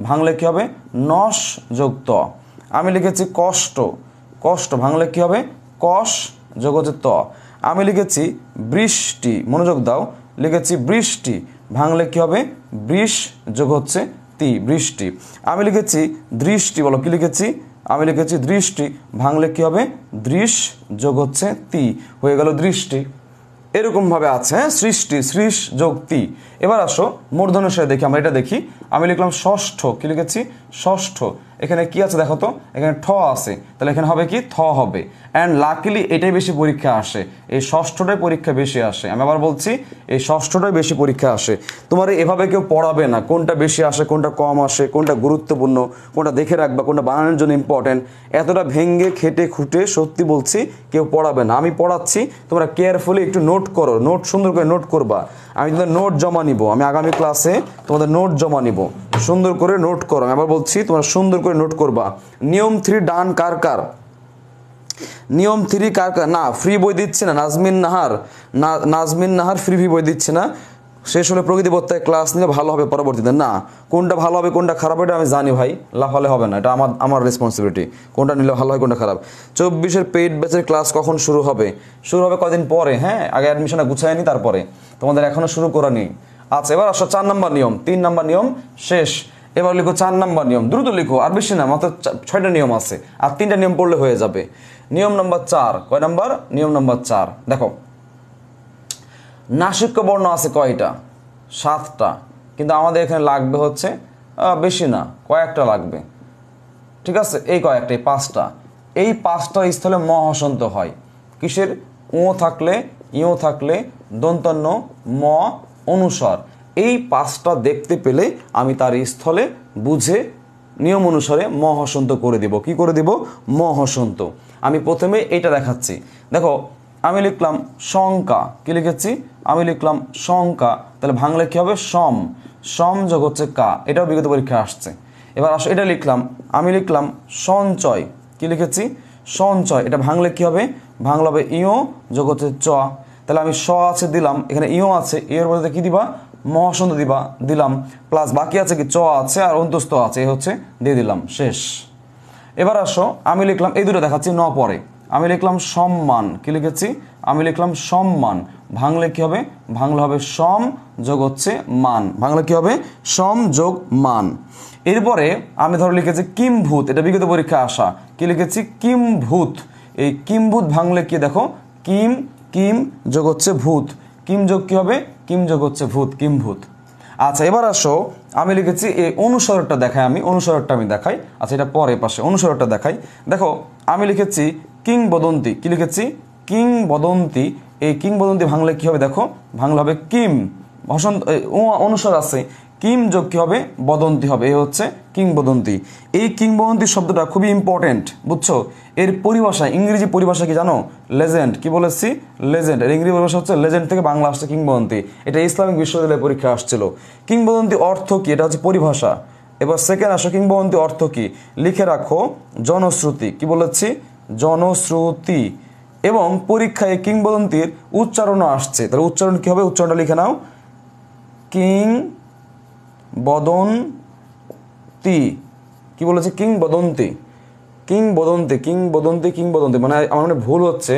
ভাঙলে কি হবে নস যোগ ত। আমি লিখেছি কষ্ট, কষ্ট ভাঙলে কি হবে কষ যোগ হচ্ছে ত। আমি লিখেছি বৃষ্টি, মনোযোগ দাও, লিখেছি বৃষ্টি, ভাঙলে কি হবে বৃষ যোগ হচ্ছে তি, বৃষ্টি। আমি লিখেছি দৃষ্টি, বলো কি লিখেছি, আমি লিখেছি দৃষ্টি, ভাঙলে কি হবে দৃশ যোগ হচ্ছে তি, হয়ে গেল দৃষ্টি। এরকম ভাবে আছে সৃষ্টি, সৃষ যোগ তি। এবার আসো মূর্ধন্য শ দেখি, আমরা এটা দেখি, আমি লিখলাম ষষ্ঠ, কি লিখেছি ষষ্ঠ, এখানে কি আছে দেখো তো, এখানে ঠ আছে, তাহলে এখানে হবে কি থ হবে। অ্যান্ড লাকিলি এটাই বেশি পরীক্ষা আসে, এই ষষ্ঠটাই পরীক্ষা বেশি আসে। আমি আবার বলছি এই ষষ্ঠটাই বেশি পরীক্ষা আসে। তোমার এভাবে কেউ পড়াবে না কোনটা বেশি আসে কোনটা কম আসে, কোনটা গুরুত্বপূর্ণ, কোনটা দেখে রাখবা, কোনটা বানানোর জন্য ইম্পর্টেন্ট, এতটা ভেঙ্গে খেটে খুঁটে সত্যি বলছি কেউ পড়াবে না। আমি পড়াচ্ছি, তোমরা কেয়ারফুলি একটু নোট করো, নোট সুন্দর করে নোট করবা। আমি তোমাদের নোট জমা নিব, আমি আগামী ক্লাসে তোমাদের নোট জমা নিব, সুন্দর করে নোট করো। আমি আবার বলছি তোমরা সুন্দর করে নোট করবা। নিয়ম 3 ডান কার কার, নিয়ম 3 কার কার, না ফ্রি বই দিচ্ছে না নাজমিন নাহার, নাজমিন নাহার ফ্রি বই দিচ্ছে না, শেষ হলে প্রকৃতি বত্তায় ক্লাস নিলে ভালো হবে পরবর্তীতে। না কোনটা ভালো হবে কোনটা খারাপ এটা আমি জানি ভাই, লাফালে হবে না, এটা আমার রেসপন্সিবিলিটি, কোনটা নিলে ভালো হয় কোনটা খারাপ। 24-এর পেইড ব্যাচের ক্লাস কখন শুরু হবে, শুরু হবে কদিন পরে, হ্যাঁ আগে অ্যাডমিশনটা গুছায় নি, তারপরে তোমাদের এখনো শুরু করা নেই। আচ্ছা এবার আসো 4 নম্বর নিয়ম, 3 নম্বর নিয়ম শেষ, এবার লিখো 4 নম্বর নিয়ম, দ্রুত লিখো, আর বেশি না, মাত্র 6টা নিয়ম আছে, আর 3টা নিয়ম পড়লে হয়ে যাবে। নিয়ম নম্বর 4, কয় নম্বর নিয়ম নম্বর 4, দেখো নাসিক্য বর্ণ আছে কয়টা, 7টা, কিন্তু আমাদের এখানে লাগবে হচ্ছে বেশি না, কয়েকটা লাগবে, ঠিক আছে, এই কয়েকটা, এই 5টা, এই 5টা স্থলে ম হসন্ত হয়, কিসের ও থাকলে ইও থাকলে দন্তন্য ম অনুসার, এই 5টা দেখতে পেলে আমি তার স্থলে বুঝে নিয়ম অনুসারে ম হসন্ত করে দিব। কি করে দিব ম হসন্ত। আমি প্রথমে এইটা দেখাচ্ছি, দেখো আমি লিখলাম শঙ্কা, কি লিখেছি আমি লিখলাম শঙ্কা, তাহলে ভাঙলে কি হবে সম, সম যোগ হচ্ছে কা, এটাও বিগত পরীক্ষা আসছে। এবার আসো এটা লিখলাম, আমি লিখলাম সঞ্চয়, কি লিখেছি সঞ্চয়, এটা ভাঙলে কি হবে ভাঙলে হবে ইও যোগ হচ্ছে চ, তাহলে আমি স আছে দিলাম, এখানে ইও আছে, এর বলতে কি দিবা মহাসন্ত দিবা, দিলাম, প্লাস বাকি আছে কি চ আছে আর অন্তস্থ আছে, এই হচ্ছে দিয়ে দিলাম, শেষ। এবার আসো আমি লিখলাম এই দুটো দেখাচ্ছি ন পরে, আমি লিখলাম সম্মান, কি লিখেছি আমি লিখলাম সম্মান, ভাঙলে কি হবে ভাঙলে হবে সম যোগ হচ্ছে মান, ভাঙলে কি হবে সম যোগ মান। এরপরে আমি ধরো লিখেছি কিমভূত, এটা বিগত পরীক্ষা আসা, কি লিখেছি কিমভূত, এই কিমভূত ভাঙলে কি দেখো কিম, কিম যোগ হচ্ছে ভূত, কিম যোগ কি হবে কিম যোগ হচ্ছে ভূত, কিমভূত। আচ্ছা এবার আসো আমি লিখেছি এই অনুস্বরটা দেখাই, অনুস্বরটা আমি দেখাই। আচ্ছা, এটা পরে পাশে অনুস্বরটা দেখাই। দেখো আমি লিখেছি কিংবদন্তি, কি লিখেছি কিংবদন্তি। এই কিংবদন্তি ভাঙলে কি হবে, দেখো ভাঙলে হবে কিম, বসন্ত অনুস্বর আছে, কিম যোগ কি হবে, বদন্তি হবে, এই হচ্ছে কিংবদন্তি। এই কিংবদন্তি শব্দটা খুবই ইম্পর্টেন্ট, বুঝছো? এর পরিভাষা, ইংরেজি পরিভাষা কি জানো? লেজেন্ড। কি বলেছি? লেজেন্ড। এর ইংরেজি পরিভাষা হচ্ছে লেজেন্ড, থেকে বাংলা আসছে কিংবদন্তি। এটা ইসলামিক বিশ্ববিদ্যালয়ের পরীক্ষা আসছিল। কিংবদন্তি অর্থ কি, এটা হচ্ছে পরিভাষা। এবার সেকেন্ড আসো, কিংবদন্তি অর্থ কি, লিখে রাখো জনশ্রুতি। কি বলেছি? জনশ্রুতি। এবং পরীক্ষায় কিংবদন্তির উচ্চারণও আসছে, তাহলে উচ্চারণ কি হবে, উচ্চারণটা লিখে নাও, কিংবদন্তি। কি বলেছে? কিংবদন্তি, কিংবদন্তি, কিংবদন্তি, কিংবদন্তি, মানে আমার মানে ভুল হচ্ছে,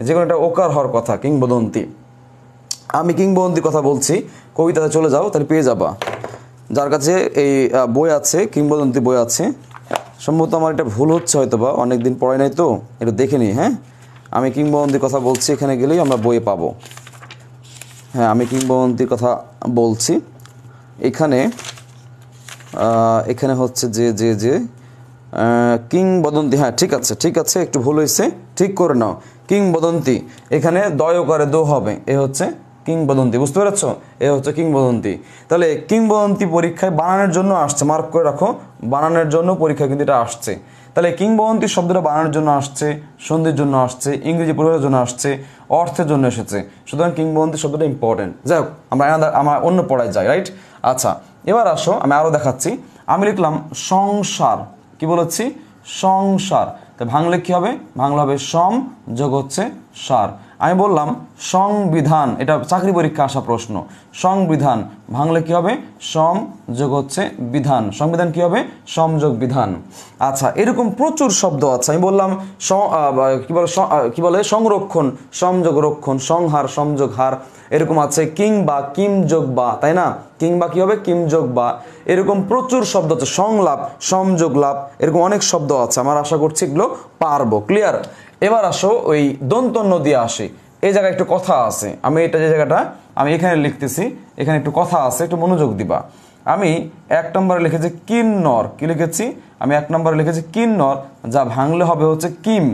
যে কোনো একটা ওকার হওয়ার কথা, কিংবদন্তি। আমি কিংবদন্তি কথা বলছি, কবিতাতে চলে যাও, তাহলে পেয়ে যাবা। যার কাছে এই বই আছে, কিংবদন্তি বই আছে, সম্ভবত আমার এটা ভুল হচ্ছে হয়তো, বা অনেকদিন পড়াই নাই তো, একটু দেখে নিই। হ্যাঁ, আমি কিংবদন্তির কথা বলছি, এখানে গেলেই আমরা বইয়ে পাবো। হ্যাঁ, আমি কিংবদন্তির কথা বলছি। এখানে এখানে হচ্ছে যে যে যে কিংবদন্তি, হ্যাঁ ঠিক আছে, ঠিক আছে, একটু ভুল হয়েছে, ঠিক করে নাও। কিংবদন্তি, এখানে দয়কারে দো হবে, এ হচ্ছে কিংবদন্তি, বুঝতে পেরেছ? এ হচ্ছে কিংবদন্তি। তাহলে কিংবদন্তি পরীক্ষায় বানানোর জন্য আসছে, মার্ক করে রাখো, বানানোর জন্য পরীক্ষায় কিন্তু এটা আসছে। তাহলে কিংবদন্তি শব্দটা বানানোর জন্য আসছে, সন্ধির জন্য আসছে, ইংরেজি পরিভাষার জন্য আসছে, অর্থের জন্য এসেছে। সুতরাং কিংবদন্তি শব্দটা ইম্পর্টেন্ট। যাই হোক, আমরা অন্য পড়ায় যাই, রাইট? আচ্ছা, এবার আসো, আমি আরও দেখাচ্ছি। আমি লিখলাম সংসার। কি বলেছি? সংসার। তো ভাঙলে কি হবে? ভাঙলে হবে সম যোগ হচ্ছে সার। আমি বললাম সংবিধান, এটা চাকরি পরীক্ষা আসা প্রশ্ন। সংবিধান ভাঙলে কি হবে? সম যোগ হচ্ছে বিধান। সংবিধান কি হবে? সম যোগ বিধান। আচ্ছা, এরকম প্রচুর শব্দ আছে। আমি বললাম কি বলে সংরক্ষণ, সমযোগ রক্ষণ, সংহার, সমযোগ হার, এরকম আছে কিংবা, কিম যোগ বা, তাই না? কিংবা কি হবে? কিম যোগ বা। এরকম প্রচুর শব্দ আছে, সংলাপ, সমযোগ লাভ, এরকম অনেক শব্দ আছে। আমার আশা করছি এগুলো পারবো। ক্লিয়ার? এবার আসো ওই দন্ত নদী আসে, এই জায়গায় একটু কথা আছে। আমি এটা যে জায়গাটা আমি এখানে লিখতেছি, এখানে একটু কথা আছে, একটু মনোযোগ দিবা। আমি 1 নম্বরে লিখেছি কিন্নর। কি লিখেছি? আমি 1 নম্বরে লিখেছি কিন্নর, যা ভাঙলে হবে হচ্ছে কিম,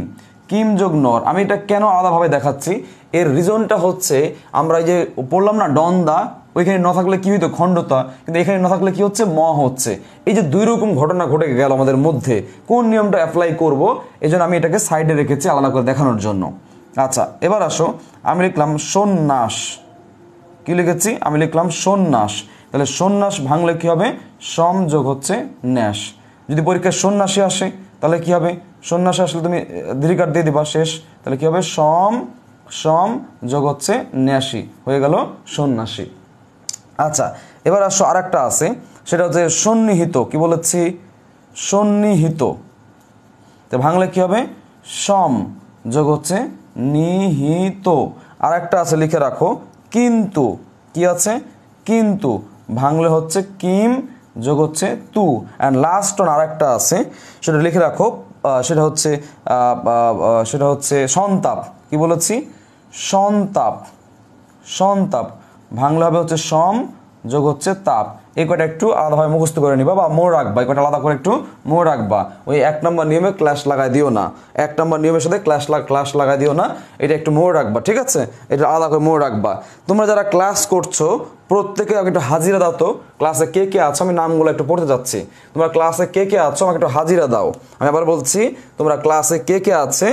কিম যোগ নর। আমি এটা কেন আলাদাভাবে দেখাচ্ছি, এর রিজনটা হচ্ছে, আমরা এই যে পড়লাম না দ্বন্দ্বা, ওইখানে ন থাকলে কি হইতো? খণ্ডতা। কিন্তু এখানে ন থাকলে কি হচ্ছে? ম হচ্ছে। এই যে দুই রকম ঘটনা ঘটে গেল আমাদের মধ্যে, কোন নিয়মটা অ্যাপ্লাই করব, এই জন্য আমি এটাকে সাইডে রেখেছি আলাদা করে দেখানোর জন্য। আচ্ছা, এবার আসো, আমি লিখলাম সন্ন্যাস। কি লিখেছি? আমি লিখলাম সন্ন্যাস। তাহলে সন্ন্যাস ভাঙলে কি হবে? সম যোগ হচ্ছে ন্যাস। যদি পরীক্ষায় সন্ন্যাসী আসে তাহলে কি হবে? সন্ন্যাসী আসলে তুমি দীর্ঘার দিয়ে দিবা, শেষ। তাহলে কি হবে? সম সম যোগ হচ্ছে ন্যাসী, হয়ে গেল সন্ন্যাসী। আচ্ছা, এবার আসো, আরেকটা আছে, সেটা হচ্ছে সন্নিহিত। কি বলেছি? সন্নিহিত। তো ভাঙলে কি হবে? সম যোগ হচ্ছে নিহিত। আরেকটা আছে, লিখে রাখো, কিন্তু। কি আছে? কিন্তু। ভাঙলে হচ্ছে কিম যোগ হচ্ছে তু। অ্যান্ড লাস্ট অন আরেকটা আছে, সেটা লিখে রাখো, সেটা হচ্ছে সন্তাপ। কি বলেছি? সন্তাপ। সন্তাপ ভাঙলে হবে হচ্ছে সম যোগ হচ্ছে তাপ। এই কয়টা একটু আলাদাভাবে মুখস্থ করে নিবা বা মনে রাখবা, এই কয়টা আলাদা করে একটু মনে রাখবা। ওই 1 নম্বর নিয়মে ক্লাস লাগাই দিও না, 1 নম্বর নিয়মের সাথে ক্লাস লাগাই দিও না, এটা একটু মনে রাখবা, ঠিক আছে? এটা আলাদা করে মনে রাখবা। তোমরা যারা ক্লাস করছো প্রত্যেকে আমাকে একটু হাজিরা দাও তো, ক্লাসে কে কে আছো, আমি নামগুলো একটু পড়তে যাচ্ছি। তোমরা ক্লাসে কে কে আছো আমাকে একটু হাজিরা দাও। আমি আবার বলছি, তোমরা ক্লাসে কে কে আছে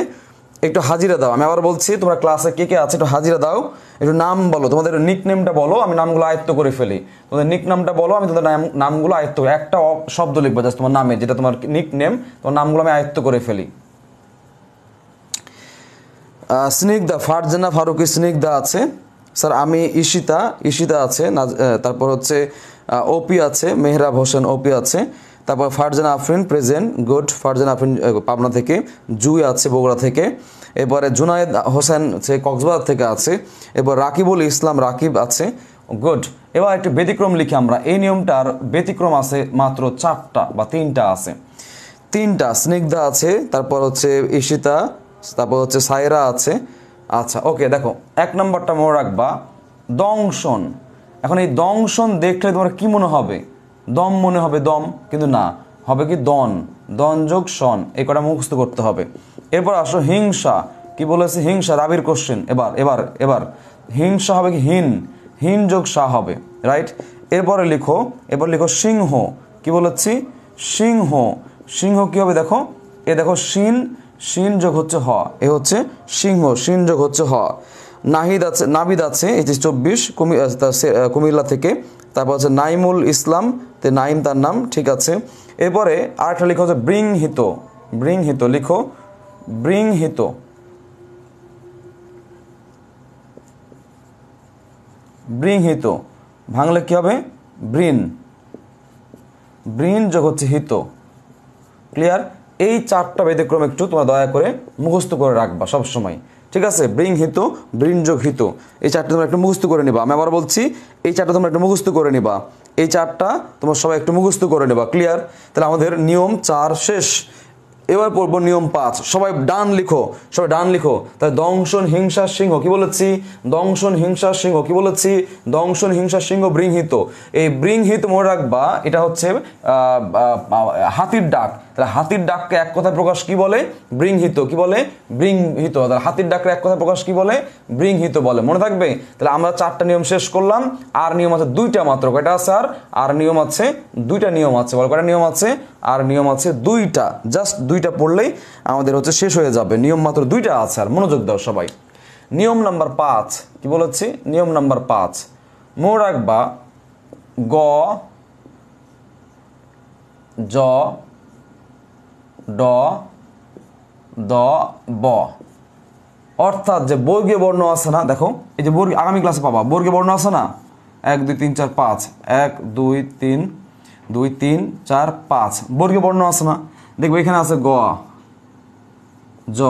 একটু হাজিরা দাও। আমি আবার বলছি, তোমরা ক্লাসে কে কে আছে একটু হাজিরা দাও। একটু নাম বলো, তোমাদের নিক নেমটা বলো, আমি নামগুলো আয়ত্ত করে ফেলি। তোমাদের নিক নামটা বলো, আমি তোমাদের নামগুলো আয়ত্ত, একটা শব্দ লিখবো জাস্ট তোমার নামে, যেটা তোমার নিক নেম, তোমার নামগুলো আমি আয়ত্ত করে ফেলি। স্নিগ্ধা, ফারজানা ফারুকি স্নিগ্ধা আছে। স্যার আমি ঈশিতা আছে। তারপর হচ্ছে ওপি আছে, মেহরাব হোসেন ওপি আছে। তারপর ফারজানা আফরিন প্রেজেন্ট, গুড। ফারজানা আফরিন পাবনা থেকে। জুই আছে বগুড়া থেকে। এরপরে জুনায়েদ হোসেন সে কক্সবাজার থেকে আছে। এরপর রাকিবুল ইসলাম রাকিব আছে, গুড। এবার একটু ব্যতিক্রম লিখি আমরা। এই নিয়মটার ব্যতিক্রম আছে মাত্র 4টা বা 3টা আছে, 3টা। স্নিগ্ধা আছে, তারপর হচ্ছে ঈশিতা, তারপর হচ্ছে সায়রা আছে। আচ্ছা, ওকে, দেখো 1 নম্বরটা মনে রাখবা, দংশন। এখন এই দংশন দেখলে তোমার কি মনে হবে? দম মনে হবে দম, কিন্তু না, হবে কি দন, দন যোগ সন, এই কটা মুখস্থ করতে হবে। এরপর আসো হিংসা, কি বলেছে হিংসা, রাবির কোশ্চেন। এবার এবার এবার হিংসা হবে কি হিন, হিন যোগ সা হবে, রাইট। এরপরে লিখো, এবার লিখো সিংহ, কি বলেছি সিংহ, সিংহ কি হবে দেখো, এ দেখো শিন, শিন যোগ হচ্ছে হ, এ হচ্ছে সিংহ, শিন যোগ হচ্ছে হ। নাহিদ আছে, নাবিদ আছে, এই যে 24 কুমিল্লা থেকে। তারপর হচ্ছে নাইমুল ইসলাম, তে নাইম তার নাম, ঠিক আছে। এরপরে আরেকটা লিখো হচ্ছে বৃংহিত, বৃংহিত লিখো, বৃংহিত, বৃংহিত ভাঙলে কি হবে বৃন, বৃন যোগ হচ্ছে হিত, ক্লিয়ার। এই চারটা ব্যতিক্রম একটু তোমরা দয়া করে মুখস্থ করে রাখবা সব সময়, ঠিক আছে। বৃংহিত, বৃনযোগ হিত, এই চারটা তোমরা একটু মুখস্থ করে নিবা। আমি আবার বলছি, এই চারটা তোমরা একটু মুখস্থ করে নিবা, এই চারটা তোমরা সবাই একটু মুখস্থ করে নেবা, ক্লিয়ার। তাহলে আমাদের নিয়ম 4 শেষ। এবার পড়বো নিয়ম 5। সবাই ডান লিখো, সবাই ডান লিখো। তাহলে দংশন হিংসা সিংহ, কি বলেছি দংশন হিংসা সিংহ, কি বলেছি দংশন হিংসা সিংহ বৃংহিত। এই বৃংহিত মনে রাখবা, এটা হচ্ছে হাতির ডাক। তাহলে হাতির ডাককে এক কথায় প্রকাশ কি বলে বৃংহিত, কি বলে বৃংহিত। তাহলে হাতির ডাককে এক কথায় প্রকাশ কি বলে বৃংহিত বলে, মনে থাকবে। তাহলে আমরা 4টা নিয়ম শেষ করলাম, আর নিয়ম আছে 2টা মাত্র। কয়টা আছে আর নিয়ম আছে 2টা নিয়ম আছে, বল কয়টা নিয়ম আছে, আর নিয়ম আছে 2টা। জাস্ট 2টা পড়লেই আমাদের হচ্ছে শেষ হয়ে যাবে, নিয়ম মাত্র 2টা আছে। আর মনোযোগ দাও সবাই। নিয়ম নাম্বার 5, কি বলেছি নিয়ম নাম্বার 5, মনে রাখবা গ জ ড দ ব, অর্থাৎ যে বর্গীয় বর্ণ আছে না, দেখো এই যে বর্গীয়, আগামী ক্লাসে পাবা বর্গীয় বর্ণ আছে না, 1 2 3 4 5, 1 2 3 2 3 4 5 বর্গীয় বর্ণ আছে না, দেখবে এখানে আছে গ জ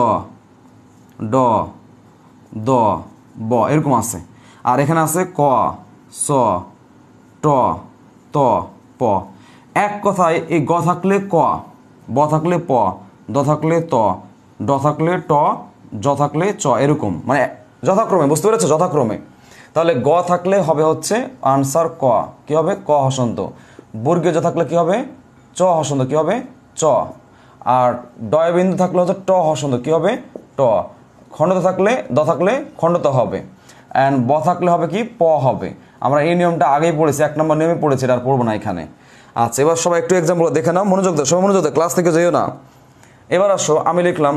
ড দ ব, এরকম আছে। আর এখানে আছে ক স ট ত প। এক কথায় এই গ থাকলে ক, ব থাকলে প, দ থাকলে ত, ড থাকলে ট, জ থাকলে চ, এরকম মানে যথাক্রমে, বুঝতে পেরেছো যথাক্রমে। তাহলে গ থাকলে হবে হচ্ছে আনসার ক, কি হবে ক হসন্ত। বর্গীয় জ থাকলে কি হবে চ হসন্ত, কি হবে চ। আর ডয় বিন্দু থাকলে হচ্ছে ট হসন্ত, কি হবে ট। খণ্ডত থাকলে দ থাকলে খণ্ডত হবে, অ্যান্ড ব থাকলে হবে কি প হবে। আমরা এই নিয়মটা আগেই পড়েছি, 1 নম্বর নিয়মে পড়েছি, এটা আর পড়বো না এখানে। আচ্ছা, এবার সবাই একটু এক্সাম্পল দেখে নাও, মনোযোগ দাও সবাই, মনোযোগ দাও, ক্লাস থেকে যেও না। এবার আসো, আমি লিখলাম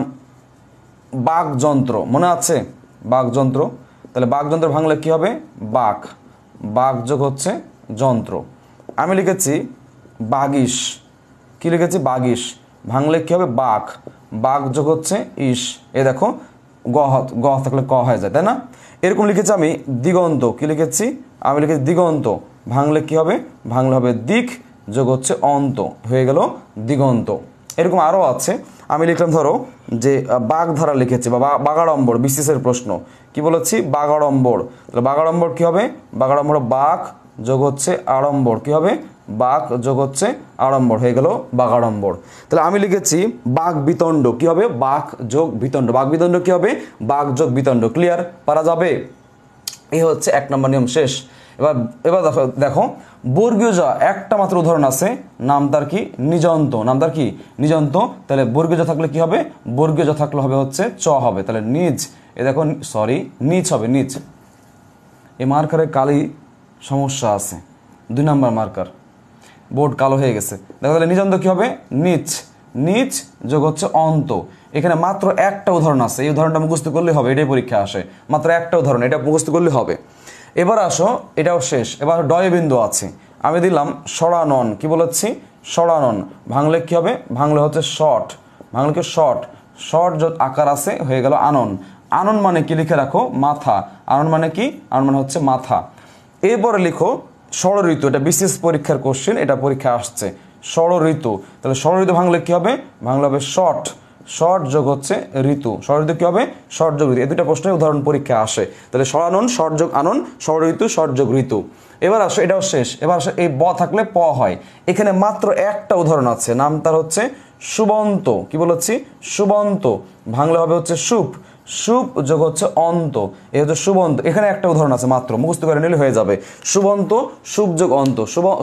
বাকযন্ত্র, মনে আছে বাকযন্ত্র। তাহলে বাকযন্ত্র ভাঙলে কি হবে বাক, বাক যোগ হচ্ছে যন্ত্র। আমি লিখেছি বাগিস, কি লিখেছি বাগিস, ভাঙলে কি হবে বাক, বাক যোগ হচ্ছে ইস, এ দেখো গ থাকলে ক হয়ে যায়, তাই না। এরকম লিখেছি আমি দিগন্ত, কি লিখেছি আমি লিখেছি দিগন্ত, ভাঙলে কি হবে ভাঙলে হবে দিক যোগ হচ্ছে অন্ত, হয়ে গেল দিগন্ত। এরকম আরও আছে, আমি লিখলাম ধরো যে বাগধারা লিখেছি বা বাগাড়ম্বর, বিসিএসের প্রশ্ন, কি বলেছি বাগাড়ম্বর। তাহলে বাগাড়ম্বর কি হবে বাগাড়ম্বর বাক যোগ হচ্ছে আড়ম্বর, কি হবে বাক যোগ হচ্ছে আড়ম্বর, হয়ে গেল বাগাড়ম্বর। তাহলে আমি লিখেছি বাক বিতণ্ড, কি হবে বাক যোগ বিতণ্ড, বাক বিতণ্ড কি হবে বাক যোগ বিতণ্ড, ক্লিয়ার, পারা যাবে। এই হচ্ছে 1 নম্বর নিয়ম শেষ। এবার এবার দেখো দেখো বর্গীয় জ একটা মাত্র উদাহরণ আছে, নাম তার কি নিযন্ত, নাম তার কি নিযন্ত। তাহলে বর্গীয় জ থাকলে কি হবে বর্গীয় জ থাকলে হবে হচ্ছে চ হবে, তাহলে নিজ, এ দেখো সরি নিচ হবে নিচ। এই মার্কারের কালি সমস্যা আছে, 2 নম্বর মার্কার, বোর্ড কালো হয়ে গেছে। দেখো তাহলে নিযন্ত কি হবে নিচ, নিচ যোগ হচ্ছে অন্ত। এখানে মাত্র একটা উদাহরণ আছে, এই উদাহরণটা মুখস্থ করলে হবে, এটাই পরীক্ষা আসে, মাত্র একটা উদাহরণ, এটা মুখস্থ করলে হবে। এবার আসো, এটাও শেষ। এবার ডয় বিন্দু আছে, আমি দিলাম সরানন, কি বলেছি সরানন, ভাঙলে কি হবে ভাঙলে হচ্ছে শর্ট, ভাঙলে কি শর্ট, শর্ট যত আকার আছে হয়ে গেল আনন। আনন মানে কি লিখে রাখো মাথা, আনন মানে কি আনন মানে হচ্ছে মাথা। এরপরে লিখো ষড় ঋতু, এটা বিশেষ পরীক্ষার কোশ্চেন, এটা পরীক্ষা আসছে ষড় ঋতু। তাহলে ষড় ঋতু ভাঙলে কি হবে ভাঙলে হবে শর্ট, শর্ট যোগ হচ্ছে ঋতু, ষড় ঋতু কি হবে শর্ট যোগ ঋতু। এই 2টা প্রশ্নের উদাহরণ পরীক্ষা আসে। তাহলে সরানন শর্ট যোগ আনন, ষড় ঋতু শর্ট যোগ ঋতু। এবার আসো, এটাও শেষ। এবার আসো এই ব থাকলে প হয়, এখানে মাত্র একটা উদাহরণ আছে, নাম তার হচ্ছে সুবন্ত, কি বলেছি সুবন্ত, ভাঙলে হবে হচ্ছে সুপ, শুভ যোগ হচ্ছে অন্ত, এই হচ্ছে শুভন্ত। এখানে একটা উদাহরণ আছে মাত্র, মুখস্থ করে নিলে হয়ে যাবে। শুভন্ত শুভ যোগ অন্ত,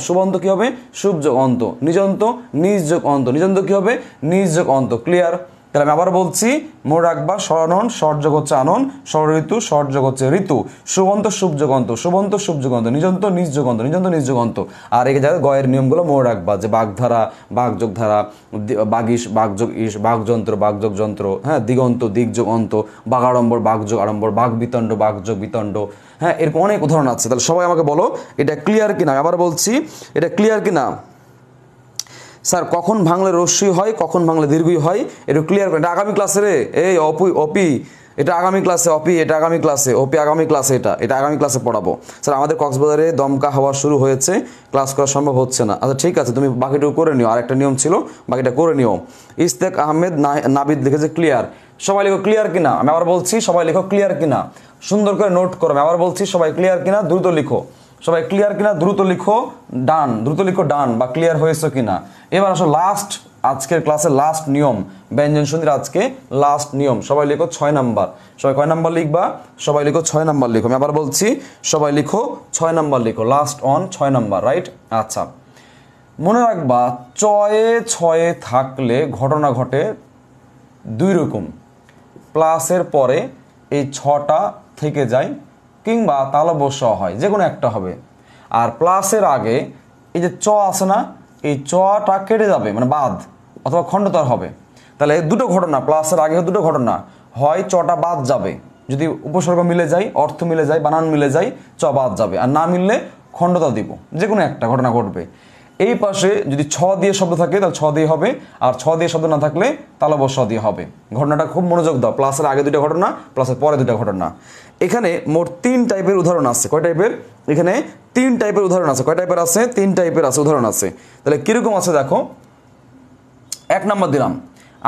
শুভন্ত কি হবে? শুভ যোগ অন্ত। নিজন্ত নিজ যোগ অন্ত, নিজন্ত কি হবে? নিজ যোগ অন্ত। ক্লিয়ার? তাহলে আমি আবার বলছি, মনে রাখবা স্বরনন স্বর যোগ হচ্ছে আনন, স্বর ঋতু স্বর যোগ হচ্ছে ঋতু, শুভন্ত শুভ যোগন্ত, শুভন্ত শুভ যোগন্ত, নিজন্ত নিজ যোগন্ত, নিজন্ত নিজ যোগন্ত। আর এই জায়গায় গয়ের নিয়মগুলো মনে রাখবা, যে বাগধারা বাগযোগ ধারা, বাগিস বাগযোগ ইস, বাগযন্ত্র বাগযোগ যন্ত্র, হ্যাঁ, দিগন্ত দিগ যোগ অন্ত, বাগাড়ম্বর বাগযোগ আড়ম্বর, বাগ বিতণ্ড বাগযোগ বিতণ্ড, হ্যাঁ, এরকম অনেক উদাহরণ আছে। তাহলে সবাই আমাকে বলো এটা ক্লিয়ার কিনা? আবার বলছি, এটা ক্লিয়ার কিনা? স্যার কখন ভাঙলে রস্যই হয়, কখন ভাঙলে দীর্ঘই হয়, একটু ক্লিয়ার করে। এটা আগামী ক্লাসে রে, এই অপি এটা আগামী ক্লাসে, অপি এটা আগামী ক্লাসে, অপি আগামী ক্লাসে, এটা আগামী ক্লাসে পড়াবো। স্যার আমাদের কক্সবাজারে দমকা হাওয়া শুরু হয়েছে, ক্লাস করা সম্ভব হচ্ছে না। আচ্ছা ঠিক আছে, তুমি বাকিটুকু করে নিও, আর একটা নিয়ম ছিল, বাকিটা করে নিও। ইস্তেক আহমেদ নাবিদ লিখেছে ক্লিয়ার। সবাই লিখো ক্লিয়ার কিনা? আমি আবার বলছি, সবাই লিখো ক্লিয়ার কিনা, সুন্দর করে নোট করো। আমি আবার বলছি, সবাই ক্লিয়ার কিনা দ্রুত লিখো, সবাই ক্লিয়ার কিনা দ্রুত লিখো, ডান, দ্রুত লিখো ডান, বা ক্লিয়ার হয়েছে কিনা। এবার আসো লাস্ট, আজকের ক্লাসের লাস্ট নিয়ম, ব্যঞ্জন সন্ধির আজকে লাস্ট নিয়ম। সবাই লিখো 6 নাম্বার। সবাই কয় নাম্বার লিখবা? সবাই লিখো 6 নাম্বার লিখো। আমি আবার বলছি, সবাই লিখো 6 নাম্বার লিখো, লাস্ট অন 6 নাম্বার, রাইট? আচ্ছা, মনে রাখবা চয়ে ছয়ে থাকলে ঘটনা ঘটে দুই রকম, প্লাসের পরে এই 6টা থেকে যায়, কিংবা তালব্য হয়, যে কোনো একটা হবে। আর প্লাসের আগে এই যে চ আছে না, এই চটা কেটে যাবে, মানে বাদ অথবা খণ্ডতর হবে। তাহলে দুটো ঘটনা, প্লাসের আগে দুটো ঘটনা, হয় চটা বাদ যাবে, যদি উপসর্গ মিলে যায়, অর্থ মিলে যায়, বানান মিলে যায়, চ বাদ যাবে, আর না মিললে খণ্ডতা দিব, যে কোনো একটা ঘটনা ঘটবে। এই পাশে যদি ছ দিয়ে শব্দ থাকে তাহলে ছ দিয়ে হবে, আর ছ দিয়ে শব্দ না থাকলে তালব্য দিয়ে হবে। ঘটনাটা খুব মনোযোগ দাও, প্লাসের আগে দুটো ঘটনা, প্লাসের পরে দুটো ঘটনা। এখানে মোট 3 টাইপের উদাহরণ আছে। কয় টাইপের? এখানে 3 টাইপের উদাহরণ আছে। কয় টাইপের আছে? 3 টাইপের আছে, উদাহরণ আছে। তাহলে কিরকম আছে দেখো। 1 নম্বর দিলাম,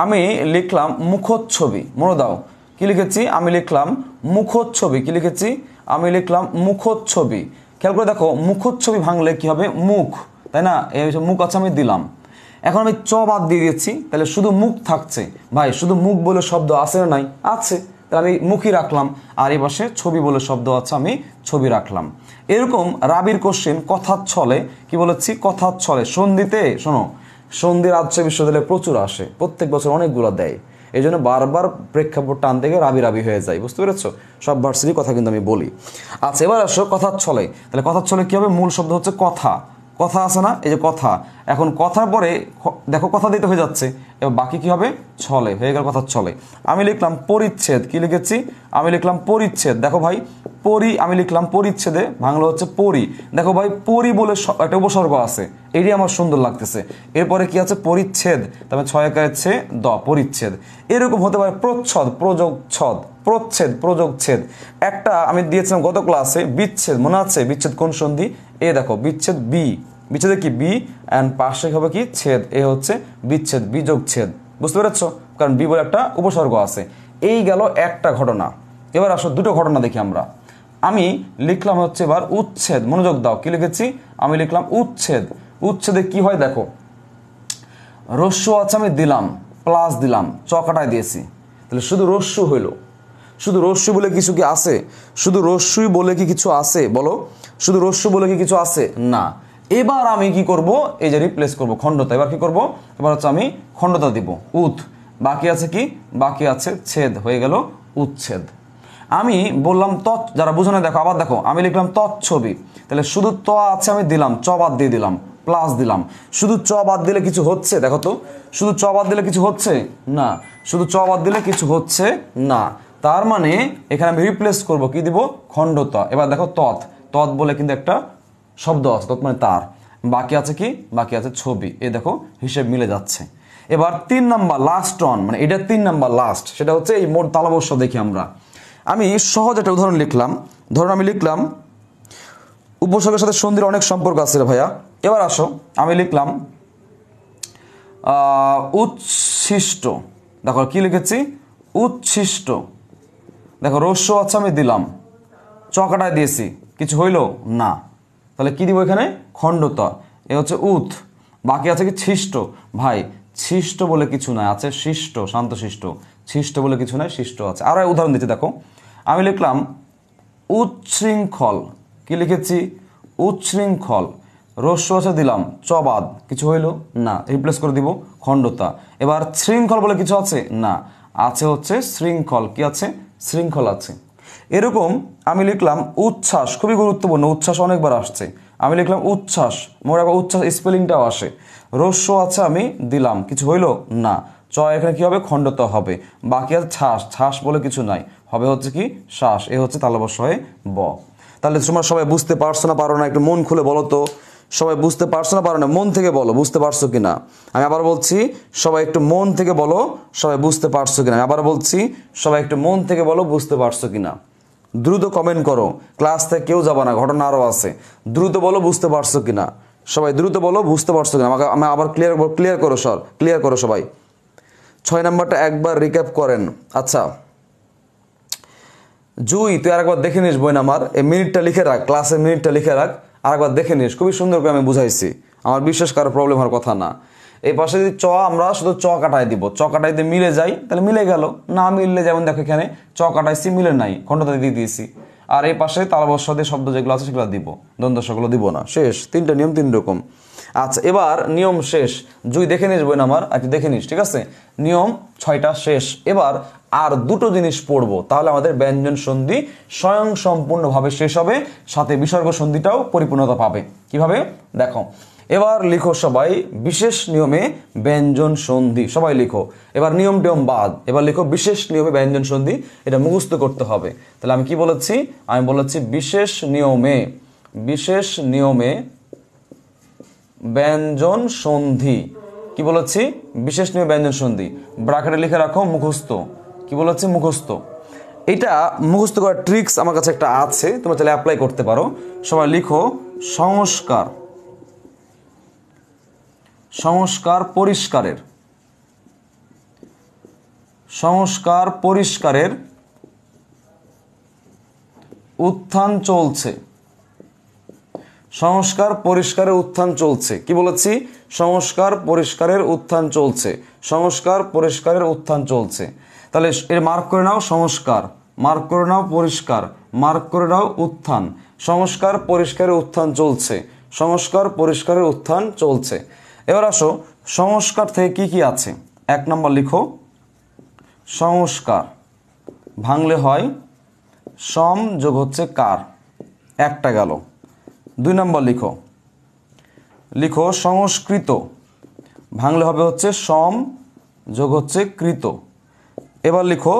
আমি লিখলাম মুখচ্ছবি। মনে দাও কি লিখেছি? আমি লিখলাম মুখচ্ছবি। কি লিখেছি? আমি লিখলাম মুখচ্ছবি। খেয়াল করে দেখো, মুখচ্ছবি ভাঙলে কি হবে? মুখ, তাই না? এই মুখ আছে, আমি দিলাম। এখন আমি চ বাদ দিয়ে দিয়েছি, তাহলে শুধু মুখ থাকছে। ভাই শুধু মুখ বলে শব্দ আছে না? নাই, আছে। তাহলে আমি মুখই রাখলাম, আর এই পাশে ছবি বলে শব্দ আছে, আমি ছবি রাখলাম। এরকম রাবির কোশ্চেন কথার ছলে, কি বলেছি? কথার ছলে সন্ধিতে, শোনো, সন্ধি রাজ্য বিশ্ববিদ্যালয়ে প্রচুর আসে, প্রত্যেক বছর অনেকগুলো দেয়। এই জন্য বারবার প্রেক্ষাপট টান থেকে রাবি রাবি হয়ে যায়, বুঝতে পেরেছো? সব ভার্সিটির কথা কিন্তু আমি বলি। আচ্ছা, এবার আসো কথার ছলে। তাহলে কথার ছলে কি হবে? মূল শব্দ হচ্ছে কথা, কথা আছে না, এই যে কথা। এখন কথার পরে দেখো কথা দিতে হয়ে যাচ্ছে, এবার বাকি কি হবে? ছলে হয়ে গেল, কথার ছলে। আমি লিখলাম পরিচ্ছেদ। কি লিখেছি? আমি লিখলাম পরিচ্ছেদ। দেখো ভাই, পরি, আমি লিখলাম পরিচ্ছেদে, ভাঙলো হচ্ছে পরি। দেখো ভাই, পরি বলে একটা উপসর্গ আছে, এটি আমার সুন্দর লাগতেছে। এরপরে কি আছে? পরিচ্ছেদ, তবে 6 একাচ্ছে দ, পরিচ্ছেদ। এরকম হতে পারে প্রচ্ছদ, প্রযোগ ছদ, প্রচ্ছেদ প্রযোগ ছেদ। একটা আমি দিয়েছিলাম গত ক্লাসে, বিচ্ছেদ, মনে আছে? বিচ্ছেদ কোন সন্ধি? এ দেখো, বিচ্ছেদ বি, বিচ্ছেদে কি? বি, অ্যান্ড পাশে হবে কি? ছেদ। এ হচ্ছে বিচ্ছেদ, বিযোগ ছেদ। বুঝতে পেরেছ? কারণ বি বলে একটা উপসর্গ আছে। এই গেল একটা ঘটনা। এবার আসো দুটো ঘটনা দেখি আমরা। আমি লিখলাম হচ্ছে এবার উচ্ছেদ। মনোযোগ দাও, কি লিখেছি? আমি লিখলাম উচ্ছেদ। উচ্ছেদে কি হয় দেখো, রস্য আছে, আমি দিলাম, প্লাস দিলাম, চকাটায় দিয়েছি, তাহলে শুধু রস্য হইল। শুধু রস্যই বলে কিছু কি আছে? শুধু রস্যই বলে কি কিছু আছে? বলো, শুধু রস্য বলে কি কিছু আছে? না। এবার আমি কি করব? এই যে রিপ্লেস করব, খণ্ডতা। এবার কি করব? এবার হচ্ছে আমি খণ্ডতা দিব, উৎ। বাকি আছে কি? বাকি আছে ছেদ, হয়ে গেল উচ্ছেদ। আমি বললাম তৎ, যারা বুঝো না দেখো, আবার দেখো, আমি লিখলাম তৎছবি। তাহলে শুধু ত আছে, আমি দিলাম, চ বাদ দিয়ে দিলাম, প্লাস দিলাম। শুধু চ বাদ দিলে কিছু হচ্ছে? দেখো তো, শুধু চ বাদ দিলে কিছু হচ্ছে না, শুধু চ বাদ দিলে কিছু হচ্ছে না। তার মানে এখানে আমি রিপ্লেস করব, কি দিব? খণ্ডতা। এবার দেখো তৎ, তৎ বলে কিন্তু একটা শব্দ আছে, তৎ মানে তার। বাকি আছে কি? বাকি আছে ছবি। এই দেখো, হিসেব মিলে যাচ্ছে। এবার 3 নাম্বার লাস্ট অন, মানে এটা 3 নাম্বার লাস্ট, সেটা হচ্ছে এই মোট তালবস্য। দেখি আমরা, আমি সহজ একটা উদাহরণ লিখলাম। ধরুন আমি লিখলাম, উপসর্গের সাথে সন্ধির অনেক সম্পর্ক আছে রে ভাইয়া। এবার আসো, আমি লিখলাম উচ্ছিষ্ট। দেখো কি লিখেছি? উচ্ছিষ্ট। দেখো রস্য আছে, আমি দিলাম, চকাটায় দিয়েছি, কিছু হইল না, তাহলে কি দিব এখানে? খণ্ডতা। এ হচ্ছে উৎ। বাকি আছে কি? ছিষ্ট। ভাই ছিষ্ট বলে কিছু নাই, আছে শিষ্ট, শান্তশিষ্ট। শিষ্ট বলে কিছু নাই, শিষ্ট আছে। আরও উদাহরণ দিচ্ছি, দেখো আমি লিখলাম উচ্ছৃঙ্খল, কি লিখেছি? উচ্ছৃঙ্খল। রস্য আছে দিলাম, চবাদ, কিছু হইল না, রিপ্লেস করে দিব খণ্ডতা। এবার শৃঙ্খল বলে কিছু আছে না, আছে হচ্ছে শৃঙ্খল, কি আছে? শৃঙ্খল আছে। এরকম আমি লিখলাম উচ্ছ্বাস, খুবই গুরুত্বপূর্ণ, উচ্ছ্বাস অনেকবার আসছে। আমি লিখলাম উচ্ছ্বাস, মনে রাখো উচ্ছ্বাস স্পেলিংটাও আসে। রস্য আছে আমি দিলাম, কিছু হইল না, চ এখানে কি হবে? খণ্ডতা হবে। বাকি আছে ছাস, ছাস বলে কিছু নাই, হবে হচ্ছে কি? শ্বাস। এ হচ্ছে তালব্য হয়ে ব। তাহলে তোমরা সবাই বুঝতে পারছো না পারো না? একটু মন খুলে বলো তো, সবাই বুঝতে পারছো না পারো না? মন থেকে বলো বুঝতে পারছো কিনা। আমি আবার বলছি, সবাই একটু মন থেকে বলো সবাই বুঝতে পারছো কিনা। আমি আবার বলছি, সবাই একটু মন থেকে বলো বুঝতে পারছো কিনা। দ্রুত কমেন্ট করো, ক্লাস থেকে কেউ যাবে না, ঘটনা আরও আছে। দ্রুত বলো বুঝতে পারছো কিনা, সবাই দ্রুত বলো বুঝতে পারছো কিনা। আমাকে আমি আবার ক্লিয়ার করো স্যার, ক্লিয়ার করো সবাই। 6 নাম্বারটা একবার রিক্যাপ করেন। আচ্ছা জুই, তুই আরেকবার দেখে নিস বোন আমার, এই মিনিটটা লিখে রাখ, ক্লাসের মিনিটটা লিখে রাখ, আরেকবার দেখে নিস, খুবই সুন্দর করে আমি বুঝাইছি, আমার বিশেষ কারো প্রবলেম হওয়ার কথা না। এই পাশে যদি চ আমরা শুধু চ কাটাই দিব, চ কাটাই দিয়ে মিলে যাই তাহলে মিলে গেল, না মিললে যেমন দেখো এখানে চ কাটাইছি মিলে নাই, খণ্ডতা দিয়ে দিয়েছি। আর এই পাশে তালবস্য দিয়ে শব্দ যেগুলো আছে সেগুলো দিব, দ্বন্দ্বস্যগুলো দিব না। শেষ, 3টা নিয়ম 3 রকম। আচ্ছা এবার নিয়ম শেষ, জুই দেখে নিস বোন আমার, একটু দেখে নিস, ঠিক আছে? নিয়ম 6টা শেষ। এবার আর 2টো জিনিস পড়বো, তাহলে আমাদের ব্যঞ্জন সন্ধি স্বয়ং সম্পূর্ণভাবে শেষ হবে, সাথে বিসর্গ সন্ধিটাও পরিপূর্ণতা পাবে। কিভাবে দেখো, এবার লিখো সবাই বিশেষ নিয়মে ব্যঞ্জন সন্ধি, সবাই লিখো। এবার নিয়ম টিয়ম বাদ, এবার লিখো বিশেষ নিয়মে ব্যঞ্জন সন্ধি, এটা মুখস্থ করতে হবে। তাহলে আমি কি বলেছি? আমি বলেছি বিশেষ নিয়মে, বিশেষ নিয়মে ব্যঞ্জন সন্ধি। কি বলেছি? বিশেষ নিয়মে ব্যঞ্জন সন্ধি, ব্র্যাকেটে লিখে রাখো মুখস্থ। কি বলেছি? মুখস্থ। এটা মুখস্থ করার ট্রিক্স আমার কাছে একটা আছে, তোমরা চাইলে অ্যাপ্লাই করতে পারো। সবাই লিখো সংস্কার, সংস্কার পরিষ্কারের, সংস্কার পরিষ্কারের উত্থান চলছে, সংস্কার পরিষ্কারের উত্থান চলছে। কি বলেছি? সংস্কার পরিষ্কারের উত্থান চলছে, সংস্কার পরিষ্কারের উত্থান চলছে। তাহলে এর মার্ক করে নাও সংস্কার, মার্ক করে নাও পরিষ্কার, মার্ক করে নাও উত্থান। সংস্কার পরিষ্কারের উত্থান চলছে, সংস্কার পরিষ্কারের উত্থান চলছে। এবার আসো সংস্কার থেকে কি কি আছে। 1 নম্বর লিখো সংস্কার, ভাঙলে হয় সম যোগ হচ্ছে কার, একটা গেল। 2 নম্বর লিখো, লিখো সংস্কৃত, ভাঙলে হবে হচ্ছে সম যোগ হচ্ছে কৃত। এবার লিখো,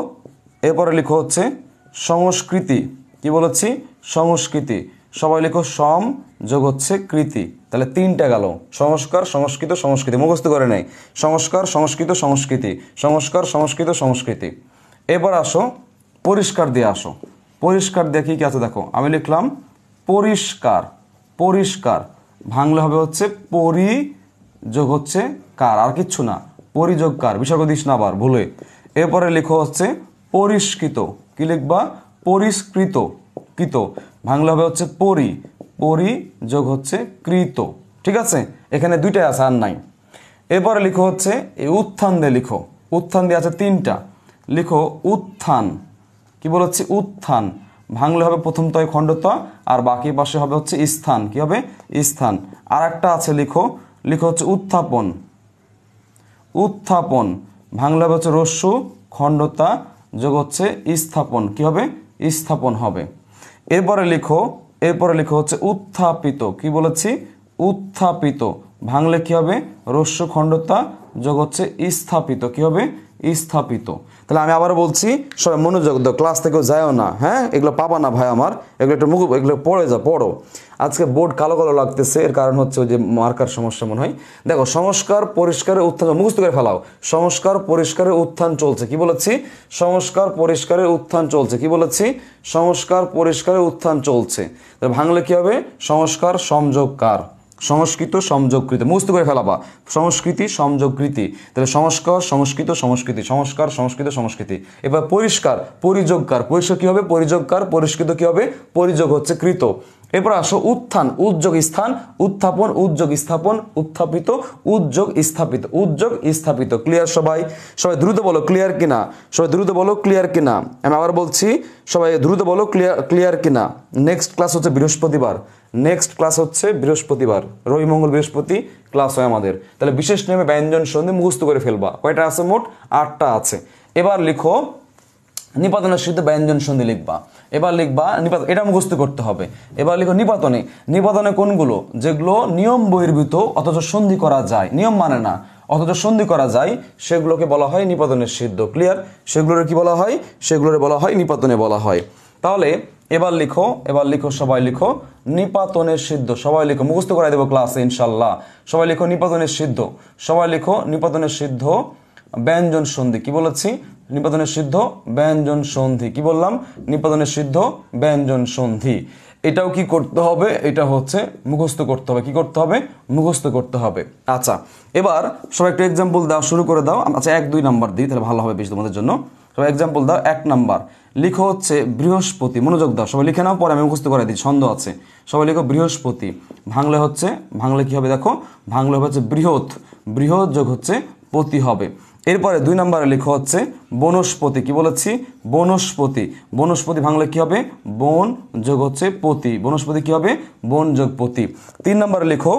এরপরে লিখো হচ্ছে সংস্কৃতি। কি বলেছি? সংস্কৃতি। সবাই লিখো সম যোগ হচ্ছে কৃতি। তাহলে 3টা গেল, সংস্কার সংস্কৃত সংস্কৃতি, মুখস্থ করে নেই। সংস্কার সংস্কৃত সংস্কৃতি, সংস্কার সংস্কৃত সংস্কৃতি। এবার আসো পরিষ্কার দিয়ে আসো, পরিষ্কার দিয়ে কি আছে দেখো, আমি লিখলাম পরিষ্কার, পরিষ্কার, ভাঙলে হবে হচ্ছে পরি যোগ হচ্ছে কার, আর কিচ্ছু না, পরিযোগ কার, বিসর্গ দিস না আবার ভুলে। এরপরে লিখো হচ্ছে পরিষ্কৃত। কি লিখবা? পরিষ্কৃত, কৃত, ভাঙলে হবে হচ্ছে পরি, পরি যোগ হচ্ছে কৃত। ঠিক আছে, এখানে 2টাই আছে আর নাই। এরপরে লিখো হচ্ছে এই উত্থান দিয়ে লিখো, উত্থান দিয়ে আছে 3টা, লিখো উত্থান। কি বলেছি? উত্থান, ভাঙলে হবে প্রথম তয় খণ্ডত, আর বাকি পাশে হবে হচ্ছে স্থান। কি হবে? স্থান। আর একটা আছে লিখো, লিখো হচ্ছে উত্থাপন, উত্থাপন, ভাঙলে হবে হচ্ছে রস্যু খণ্ডতা যোগ হচ্ছে স্থাপন। কি হবে? স্থাপন হবে। এরপরে লিখো, এরপরে লিখো হচ্ছে উত্থাপিত। কি বলেছি? উত্থাপিত, ভাঙলে কি হবে? রস্যু খণ্ডতা যোগ হচ্ছে স্থাপিত। কি হবে? স্থাপিত। তাহলে আমি আবার বলছি, সবাই মনোযোগ দাও, ক্লাস থেকেও যায়ও না, হ্যাঁ? এগুলো পাবা না ভাই আমার, এগুলো একটু এগুলো পড়ে যা, পড়ো। আজকে বোর্ড কালো কালো লাগতেছে, এর কারণ হচ্ছে ওই যে মার্কার সমস্যা মনে হয়। দেখো সংস্কার পরিষ্কারের উত্থান, মুখস্থ করে ফেলাও, সংস্কার পরিষ্কারের উত্থান চলছে। কি বলেছি? সংস্কার পরিষ্কারের উত্থান চলছে। কি বলেছি? সংস্কার পরিষ্কারের উত্থান চলছে। তাহলে ভাঙলে কি হবে? সংস্কার সংযোগকার, সংস্কৃত সংযোগকৃত, মুখস্থ করে ফেলাবা, সংস্কৃতি সংযোগকৃতি। তাহলে সংস্কার সংস্কৃত সংস্কৃতি, সংস্কার সংস্কৃত সংস্কৃতি। এবার পরিষ্কার পরিযোগকার, পরিষ্কার কি হবে? পরিযোগকার, পরিষ্কৃত কি হবে? পরিযোগ হচ্ছে কৃত। এরপর আসো উত্থান, উদ্যোগ, স্থান, উত্থাপন, উদ্যোগ, স্থাপন, উত্থাপিত, উদ্যোগ, স্থাপিত, উদ্যোগ, স্থাপিত। ক্লিয়ার সবাই? সবাই দ্রুত বলো ক্লিয়ার কিনা, সবাই দ্রুত বলো ক্লিয়ার কিনা। আমি আবার বলছি, সবাই দ্রুত বলো ক্লিয়ার কিনা। নেক্সট ক্লাস হচ্ছে বৃহস্পতিবার, নেক্সট ক্লাস হচ্ছে বৃহস্পতিবার, রবি মঙ্গল বৃহস্পতি ক্লাস হয় আমাদের। তাহলে বিশেষ নিয়মে ব্যঞ্জন সন্ধি মুখস্থ করে ফেলবা। কয়টা আছে মোট? 8টা আছে। এবার লিখো নিপাতনের সিদ্ধ ব্যঞ্জন সন্ধি লিখবা। এবার লিখবা নিপাতন, এটা মুখস্থ করতে হবে। এবার লিখো নিপাতনে। নিপাতনে কোনগুলো? যেগুলো নিয়ম বহির্ভূত অথচ সন্ধি করা যায়, নিয়ম মানে না অথচ সন্ধি করা যায়, সেগুলোকে বলা হয় নিপাতনের সিদ্ধ। ক্লিয়ার? সেগুলোর কি বলা হয়? সেগুলোর বলা হয় নিপাতনে বলা হয়। তাহলে এবার লিখো সবাই লিখো নিপাতনের সিদ্ধ। সবাই লিখো, মুখস্থ করাই দেবো ক্লাসে ইনশাল্লাহ। সবাই লিখো নিপাতনের সিদ্ধ। সবাই লিখো নিপাতনের সিদ্ধ ব্যঞ্জন সন্ধি। কি বলেছি? নিপাতনের সিদ্ধ ব্যঞ্জন সন্ধি। কি বললাম? নিপাতনের সিদ্ধ ব্যঞ্জন সন্ধি। এটাও কি করতে হবে? এটা হচ্ছে মুখস্থ করতে হবে। কি করতে হবে? মুখস্থ করতে হবে। আচ্ছা, এবার সবাই একটু এক্সাম্পল দাও, শুরু করে দাও। আচ্ছা 1-2 নাম্বার দিই, তাহলে ভালো হবে বেশি তোমাদের জন্য। সবাই এক্সাম্পল দাও। 1 নাম্বার লিখো হচ্ছে বৃহস্পতি। মনোযোগ দাও, সবাই লিখে নাও, পরে আমি মুখস্থ করে দিই, ছন্দ আছে। সবাই লিখো বৃহস্পতি। ভাঙলে হচ্ছে, ভাঙলে কি হবে দেখো, ভাঙলে হচ্ছে বৃহৎ, বৃহৎ যোগ হচ্ছে পতি হবে। এরপরে 2 নম্বরে লিখো হচ্ছে বনস্পতি। কি বলেছি? বনস্পতি। বনস্পতি ভাঙলে কি হবে? বন যোগ হচ্ছে পতি। বনস্পতি কি হবে? বন যোগ পতি। 3 নম্বরে লিখো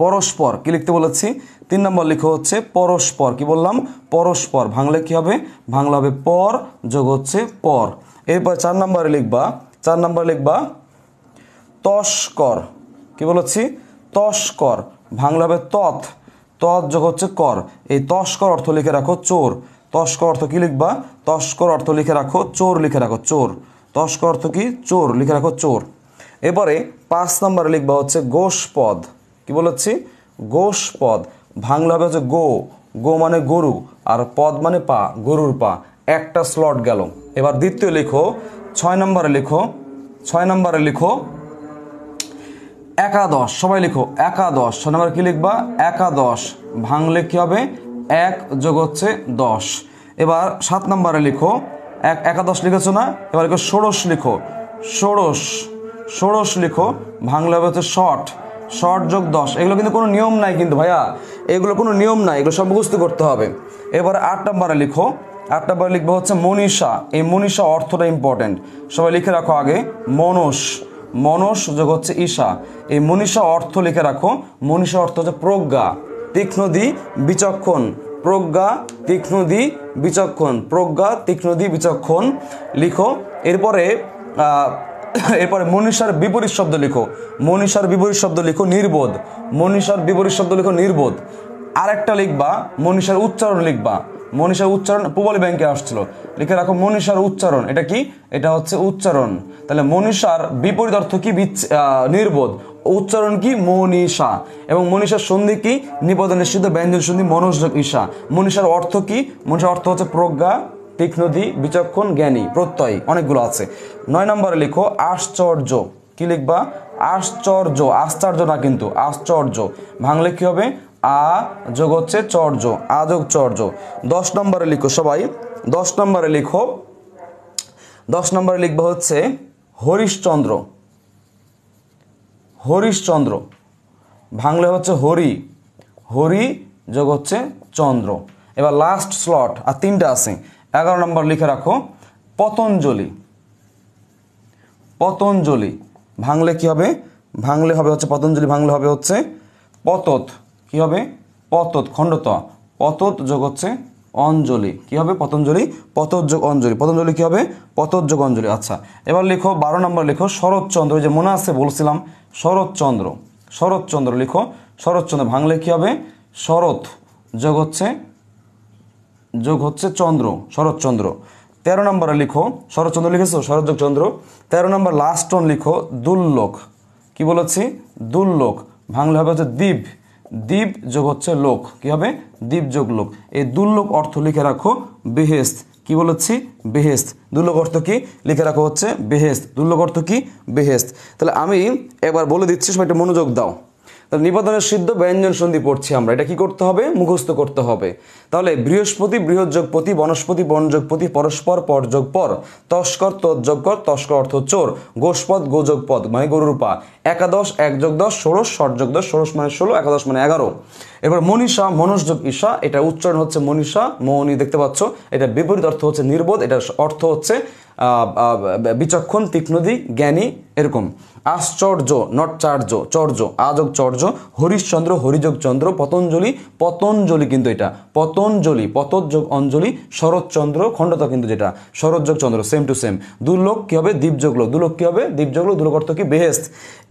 পরস্পর। কি লিখতে বলেছি? 3 নম্বর লিখো হচ্ছে পরস্পর। কি বললাম? পরস্পর। ভাঙলে কি হবে? ভাঙলে হবে পর যোগ হচ্ছে পর। এরপর 4 নম্বরে লিখবা, 4 নম্বরে লিখবা তস্কর। কি বলেছি? তস্কর। ভাঙলে হবে তৎ, তৎ যোগ হচ্ছে কর। এই তস্কর অর্থ লিখে রাখো চোর। তস্কর অর্থ কি লিখবা? তস্কর অর্থ লিখে রাখো চোর, লিখে রাখো চোর। তস্কর অর্থ কি? চোর, লিখে রাখো চোর। এরপরে 5 নম্বরে লিখবা হচ্ছে গোষ্পদ। কি বলেছি? গোষ্পদ। ভাঙলে হবে হচ্ছে গো, গো মানে গরু, আর পদ মানে পা, গরুর পা। একটা স্লট গেল। এবার দ্বিতীয় লিখো 6 নম্বরে লিখো, 6 নম্বরে লিখো একাদশ। সবাই লিখো একাদশ। 6 নম্বরে কি লিখবা? একাদশ। ভাঙলে কি হবে? 1 যোগ হচ্ছে 10। এবার 7 নম্বরে লিখো একাদশ লিখেছো না? এবার লিখো ষোড়শ। লিখো ষোড়শ, ষোড়শ লিখো। ভাঙলে হবে হচ্ছে শট, শট যোগ 10। এগুলো কিন্তু কোনো নিয়ম নাই কিন্তু ভাইয়া, এগুলো কোনো নিয়ম নাই, এগুলো সব মুখস্থ করতে হবে। এবার 8 নম্বরে লিখো, 8 নম্বরে লিখবো হচ্ছে মনীষা। এই মনীষা অর্থটা ইম্পর্টেন্ট, সবাই লিখে রাখো আগে। মনস, মনস যোগ হচ্ছে ঈশা। এই মনীষা অর্থ লিখে রাখো। মনীষা অর্থ হচ্ছে প্রজ্ঞা, তীক্ষ্ণদি, বিচক্ষণ। প্রজ্ঞা, তীক্ষ্ণদি, বিচক্ষণ। প্রজ্ঞা, তীক্ষ্ণদি, বিচক্ষণ লিখো। এরপরে এরপরে মনীষার বিপরীত শব্দ লিখো। মনীষার বিপরীত শব্দ লিখো নির্বোধ। মনীষার বিপরীত শব্দ লিখো নির্বোধ। আরেকটা লিখবা মনীষার উচ্চারণ লিখবা। মনীষার উচ্চারণ পূবালী ব্যাংকে আসছিল, লিখে রাখো মনীষার উচ্চারণ। এটা কি? এটা হচ্ছে উচ্চারণ। তাহলে মনীষার বিপরীত অর্থ কি? নির্বোধ। উচ্চারণ কি? মনীষা। এবং মনীষার সন্ধি কি? নিপাতনের সিদ্ধ ব্যঞ্জন সন্ধি মনস যোগ ঈশা। মনীষার অর্থ কি? মনীষার অর্থ হচ্ছে প্রজ্ঞা, তীক্ষ্ণদি, বিচক্ষণ, জ্ঞানী। প্রত্যয় অনেকগুলো আছে। 9 নম্বরে লিখো আশ্চর্য। কি লিখবা? আশ্চর্য। আশ্চর্য না কিন্তু, আশ্চর্য। ভাঙলে কি হবে? আ যোগ হচ্ছে চর্য, আ যোগ চর্য। 10 নম্বরে লিখো সবাই, 10 নম্বরে লিখো, 10 নম্বরে লিখবা হচ্ছে হরিশ্চন্দ্র। হরিশ্চন্দ্র। ভাঙলে হচ্ছে হরি, হরি যোগ হচ্ছে চন্দ্র। এবার লাস্ট স্লট, আর 3টা আছে। 11 নম্বর লিখে রাখো পতঞ্জলি। পতঞ্জলি। ভাঙলে কি হবে? ভাঙলে হবে হচ্ছে পতঞ্জলি, ভাঙলে হবে হচ্ছে পতত। কি হবে? পতত, খণ্ডত। পতত যোগ হচ্ছে অঞ্জলি। কি হবে? পতঞ্জলি, পতত যোগ অঞ্জলি। পতঞ্জলি কি হবে? পতত যোগ অঞ্জলি। আচ্ছা, এবার লিখো 12 নম্বর লিখো শরৎচন্দ্র। যে মনে আছে বলছিলাম শরৎচন্দ্র, শরৎচন্দ্র লিখো। শরৎচন্দ্র ভাঙলে কি হবে? শরৎ যোগ হচ্ছে, যোগ হচ্ছে চন্দ্র, শরৎচন্দ্র। 13 নম্বরে লিখো শরৎচন্দ্র লিখেছো, শরৎ যোগ চন্দ্র। 13 নম্বর লাস্ট অন লিখো দুর্লোক। কি বলেছি? দুর্লোক। ভাঙলে হবে হচ্ছে দ্বীপ, দ্বীপ যোগ হচ্ছে লোক। কি হবে? দ্বীপ যোগ লোক। এই দুর্লোক অর্থ লিখে রাখো বেহেস্ত। কি বলেছি? বেহেস্ত। দুর্লোক অর্থ কি? লিখে রাখো হচ্ছে বেহেস্ত। দুর্লোক অর্থ কি? বেহেস্ত। তাহলে আমি একবার বলে দিচ্ছি, সবাই একটু মনোযোগ দাও। তাহলে নিপাতনের সিদ্ধ ব্যঞ্জন সন্ধি পড়ছি আমরা, এটা কি করতে হবে? মুখস্থ করতে হবে। তাহলে বৃহস্পতি বৃহৎ যোগ পতি, বনস্পতি বন যোগ পতি, পরস্পর পর যোগ পর, তস্কর তৎযোগ কর, তস্কর অর্থ চোর, গোষ্পদ গোযোগ পদ মানে গরুর পা, একাদশ 1 যোগ 10, ষোড়শ ষট যোগ 10, ষোড়শ মানে 16, একাদশ মানে 11। এবার মনীষা মনস যোগ ঈশা, এটা উচ্চারণ হচ্ছে মনীষা, মৌনি দেখতে পাচ্ছ, এটা বিপরীত অর্থ হচ্ছে নির্বোধ, এটার অর্থ হচ্ছে বিচক্ষণ, তীক্ষ্ণদি, জ্ঞানী, এরকম। আশ্চর্য নটচার্য, চর্য আযোগ চর্য, হরিশ্চন্দ্র হরিযোগ চন্দ্র, পতঞ্জলি, পতঞ্জলি কিন্তু এটা পতঞ্জলি, পতযোগ অঞ্জলি, শরৎচন্দ্র খণ্ডতা কিন্তু যেটা শরৎযোগ চন্দ্র, সেম টু সেম। দুর্লোক কি হবে? দ্বীপযোগ লোক, দুলোক কি হবে? দ্বীপযোগ লোক, দুলোক অর্থ কি? বেহেস্ত।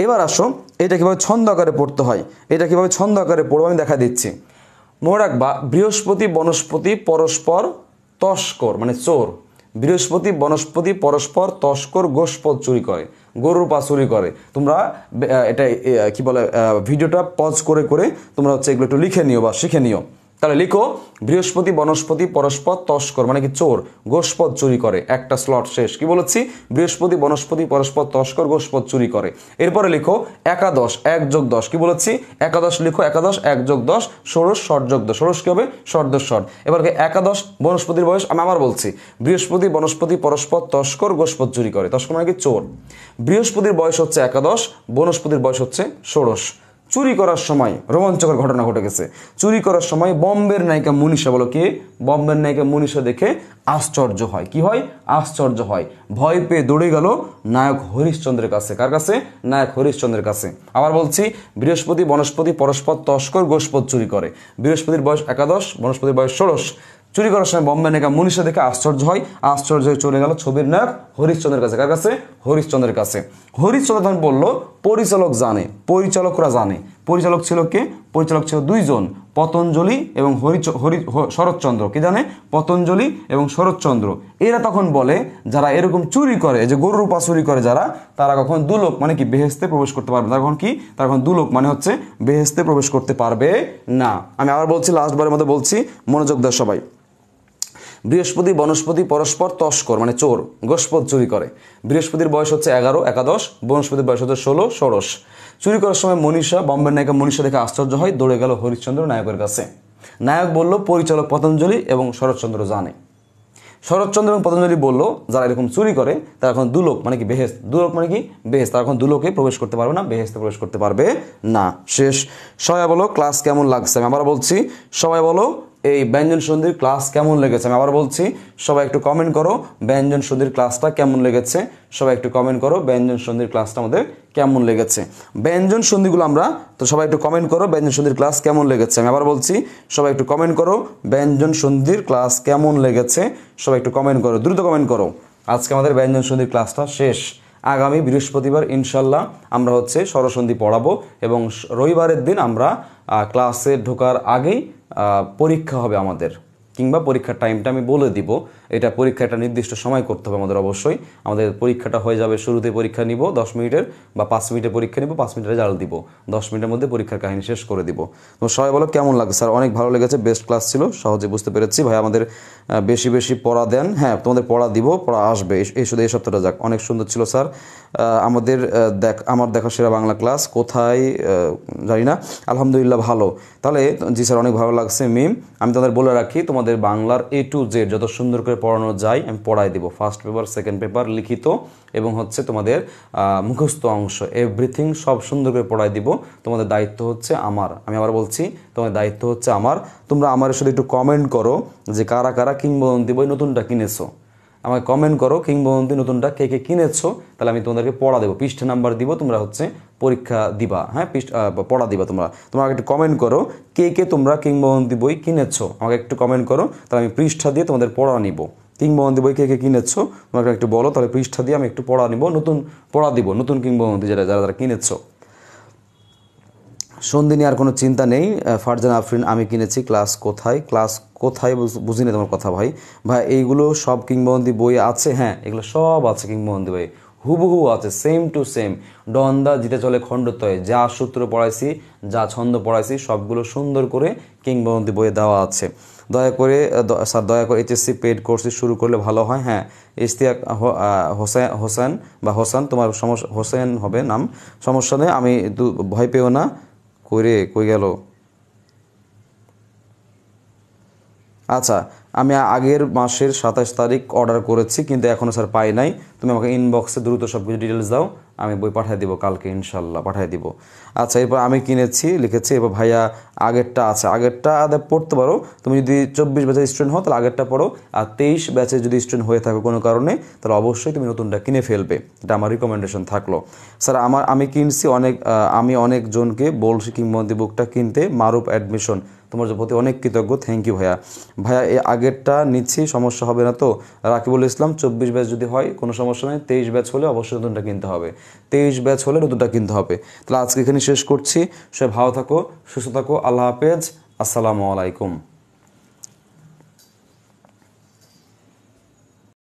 এবার আসো এটা কিভাবে ছন্দ আকারে পড়তে হয়, এটা কিভাবে ছন্দ আকারে পড়বো আমি দেখা দিচ্ছি। মনে রাখবা বৃহস্পতি বনস্পতি পরস্পর তস্কর মানে চোর, বৃহস্পতি বনস্পতি পরস্পর তস্কর, গোষ্পদ চুরি করে, গরুর পা চুরি করে। তোমরা এটা কি বলে ভিডিওটা পজ করে করে তোমরা হচ্ছে এগুলো একটু লিখে নিও বা শিখে নিও। তাহলে লিখো বৃহস্পতি বনস্পতি পরস্পর তস্কর মানে কি চোর, গোষ্পদ চুরি করে। একটা স্লট শেষ। কি বলেছি? বৃহস্পতি বনস্পতি পরস্পর তস্কর, গোষ্পদ চুরি করে। এরপরে লিখো একাদশ 1 যোগ 10, কি বলেছি? একাদশ লিখো, একাদশ 1 যোগ 10, ষোড়শ ষট যোগ 10, ষোড়শ কি হবে? ষট ষট। এবার একাদশ বনস্পতির বয়স আমি আবার বলছি, বৃহস্পতি বনস্পতি পরস্পর তস্কর, গোষ্পদ চুরি করে, তস্কর মানে কি চোর। বৃহস্পতির বয়স হচ্ছে একাদশ, বনস্পতির বয়স হচ্ছে ষোড়শ। চুরি করার সময় রোমাঞ্চকর ঘটনা ঘটে গেছে। চুরি করার সময় বম্বের নায়িকা মনীষা, বলো কি? বম্বের নায়িকা মনীষা দেখে আশ্চর্য হয়। কি হয়? আশ্চর্য হয়। ভয় পেয়ে দৌড়ে গেল নায়ক হরিশ্চন্দ্রের কাছে। কার কাছে? নায়ক হরিশ্চন্দ্রের কাছে। আবার বলছি, বৃহস্পতি বনস্পতি পরস্পর তস্কর, গোষ্পদ চুরি করে। বৃহস্পতির বয়স একাদশ, বনস্পতির বয়স ষোড়শ। চুরি করার সময় বম্বে নায়িকা মনীষা দেখে আশ্চর্য হয়, আশ্চর্য হয়ে চলে গেল ছবির নায়ক হরিশ্চন্দ্রের কাছে। কার কাছে? হরিশ্চন্দ্রের কাছে। হরিশ্চন্দ্র তখন বলল পরিচালক জানে, পরিচালকরা জানে। পরিচালক ছিল কে? পরিচালক ছিল 2 জন, পতঞ্জলি এবং শরৎচন্দ্র। কি জানে? পতঞ্জলি এবং শরৎচন্দ্র। এরা তখন বলে যারা এরকম চুরি করে, যে গরুর পা চুরি করে যারা, তারা কখন দুলোক মানে কি বেহেশতে প্রবেশ করতে পারবে না। তখন কি? তারা কখন দুলোক মানে হচ্ছে বেহেশতে প্রবেশ করতে পারবে না। আমি আবার বলছি, লাস্টবারের মতো বলছি, মনোযোগ দাও সবাই। বৃহস্পতি বনস্পতি পরস্পর তস্কর মানে চোর, গোষ্পদ চুরি করে। বৃহস্পতির বয়স হচ্ছে 11 একাদশ, বনস্পতির বয়স হচ্ছে 16 ষোড়শ। চুরি করার সময় মনীষা, বম্বের নায়িকা মনীষা দেখে আশ্চর্য হয়, দৌড়ে গেল হরিশ্চন্দ্র নায়কের কাছে। নায়ক বলল পরিচালক পতঞ্জলি এবং শরৎচন্দ্র জানে। শরৎচন্দ্র এবং পতঞ্জলি বলল যারা এরকম চুরি করে তারা এখন দুলোক মানে কি বেহেশত, দুলোক মানে কি বেহেশত, তারা এখন দুলোকে প্রবেশ করতে পারবে না, বেহেশতে প্রবেশ করতে পারবে না। শেষ। সবাই বলো ক্লাস কেমন লাগছে? আমি আবার বলছি, সবাই বলো এই ব্যঞ্জন সন্ধির ক্লাস কেমন লেগেছে? আমি আবার বলছি, সবাই একটু কমেন্ট করো ব্যঞ্জন সন্ধির ক্লাসটা কেমন লেগেছে। সবাই একটু কমেন্ট করো ব্যঞ্জন সন্ধির ক্লাসটা আমাদের কেমন লেগেছে। ব্যঞ্জন সন্ধিগুলো আমরা তো সবাই একটু কমেন্ট করো ব্যঞ্জন সন্ধির ক্লাস কেমন লেগেছে। আমি আবার বলছি, সবাই একটু কমেন্ট করো ব্যঞ্জন সন্ধির ক্লাস কেমন লেগেছে। সবাই একটু কমেন্ট করো, দ্রুত কমেন্ট করো। আজকে আমাদের ব্যঞ্জন সন্ধির ক্লাসটা শেষ। আগামী বৃহস্পতিবার ইনশাল্লাহ আমরা হচ্ছে স্বরসন্ধি পড়াবো এবং রবিবারের দিন আমরা ক্লাসে ঢোকার আগেই পরীক্ষা হবে আমাদের, কিংবা পরীক্ষার টাইমটা আমি বলে দিব। এটা পরীক্ষা একটা নির্দিষ্ট সময় করতে হবে আমাদের অবশ্যই। আমাদের পরীক্ষাটা হয়ে যাবে, শুরুতে পরীক্ষা নিব 10 মিনিটের বা 5 মিনিটের পরীক্ষা নিব, 5 মিনিটের রেজাল্ট দিব, 10 মিনিটের মধ্যে পরীক্ষার কাহিনী শেষ করে দিব। তো সবাই বলো কেমন লাগছে? স্যার অনেক ভালো লেগেছে, বেস্ট ক্লাস ছিল, সহজে বুঝতে পেরেছি। ভাই আমাদের বেশি বেশি পড়া দেন। হ্যাঁ তোমাদের পড়া দিব, পড়া আসবে, এই শুধু এই সপ্তাহটা যাক। অনেক সুন্দর ছিল স্যার। আমাদের আমার দেখা সেরা বাংলা ক্লাস কোথায় জানি না, আলহামদুলিল্লাহ ভালো। তাহলে জি স্যার অনেক ভালো লাগছে। মিম আমি তোমাদের বলে রাখি, তোমাদের বাংলার A to Z যত সুন্দর করে পড়ানো যায় আমি পড়াই দিব। ফার্স্ট পেপার, সেকেন্ড পেপার, লিখিত এবং হচ্ছে তোমাদের মুখস্থ অংশ, এভরিথিং সব সুন্দর করে পড়াই দিব। তোমাদের দায়িত্ব হচ্ছে আমার, আমি আবার বলছি তোমাদের দায়িত্ব হচ্ছে আমার। তোমরা আমার সাথে একটু কমেন্ট করো যে কারা কারা কিংবদন্তি বই নতুনটা কিনেছো। আমাকে কমেন্ট করো কিংবদন্তি নতুনটা কে কে কিনেছো, তাহলে আমি তোমাদেরকে পড়া দেবো, পৃষ্ঠা নাম্বার দিব, তোমরা হচ্ছে পরীক্ষা দিবা। হ্যাঁ পড়া দিবা তোমরা। তোমরা একটু কমেন্ট করো কে কে তোমরা কিংবদন্তি বই কিনেছো, আমাকে একটু কমেন্ট করো, তাহলে আমি পৃষ্ঠা দিয়ে তোমাদের পড়া নিব। কিংবদন্তি বই কে কে কিনেছো তোমরা একটু বলো, তাহলে পৃষ্ঠা দিয়ে আমি একটু পড়া নিব, নতুন পড়া দিব, নতুন কিংবদন্তি যারা যারা কিনেছো। সন্ধিনী আর কোনো চিন্তা নেই। ফারজানা আফরিন আমি কিনেছি। ক্লাস কোথায়? ক্লাস কোথায় বুঝিনি তোমার কথা ভাই। ভাই এইগুলো সব কিংবদন্তি বই আছে, হ্যাঁ এগুলো সব আছে কিংবদন্তি বই, হুবহু আছে, সেম টু সেম। ডন্দা জিতে চলে খণ্ডত্বয়ে যা সূত্র পড়াইছি, যা ছন্দ পড়াইছি সবগুলো সুন্দর করে কিংবদন্তি বইয়ে দেওয়া আছে। দয়া করে স্যার দয়া করে HSC পেড কোর্স শুরু করলে ভালো হয়। হ্যাঁ ইশতিয়াক হোসেন বা হোসেন, তোমার সমস্যা হোসেন হবে নাম, সমস্যা নেই, আমি ভয় পেও না, কই গেল? আচ্ছা, আমি আগের মাসের 27 তারিখ অর্ডার করেছি, কিন্তু এখনও স্যার পাই নাই। তুমি আমাকে ইনবক্সে দ্রুত সব কিছু ডিটেলস দাও, আমি বই পাঠিয়ে দিব কালকে, ইনশাল্লাহ পাঠিয়ে দিব। আচ্ছা, এরপর আমি কিনেছি লিখেছি। এরপর ভাইয়া আগেরটা আছে, আগেরটা পড়তে পারো। তুমি যদি 24 ব্যাচের স্টুডেন্ট হও তাহলে আগেরটা পড়ো, আর 23 ব্যাচের যদি স্টুডেন্ট হয়ে থাকো কোনো কারণে, তাহলে অবশ্যই তুমি নতুনটা কিনে ফেলবে। এটা আমার রিকমেন্ডেশন থাকলো। স্যার আমি কিনছি আমি অনেকজনকে বলছি কিংবদন্তি বুকটা কিনতে, মারুফ অ্যাডমিশন, তোমার প্রতি অনেক কৃতজ্ঞ, থ্যাংক ইউ ভাইয়া। ভাইয়া এই আগেরটা নিচ্ছি, সমস্যা হবে না তো? রাকিবুল ইসলাম, 24 ব্যাচ যদি হয় কোনো সমস্যা নেই, 23 ব্যাচ হলে অবশ্যই নতুনটা কিনতে হবে, 23 ব্যাচ হলে নতুনটা কিনতে হবে। তাহলে আজকে এখানে শেষ করছি। সবাই ভালো থাকো, সুস্থ থাকো, আল্লাহ হাফেজ, আসসালামু আলাইকুম।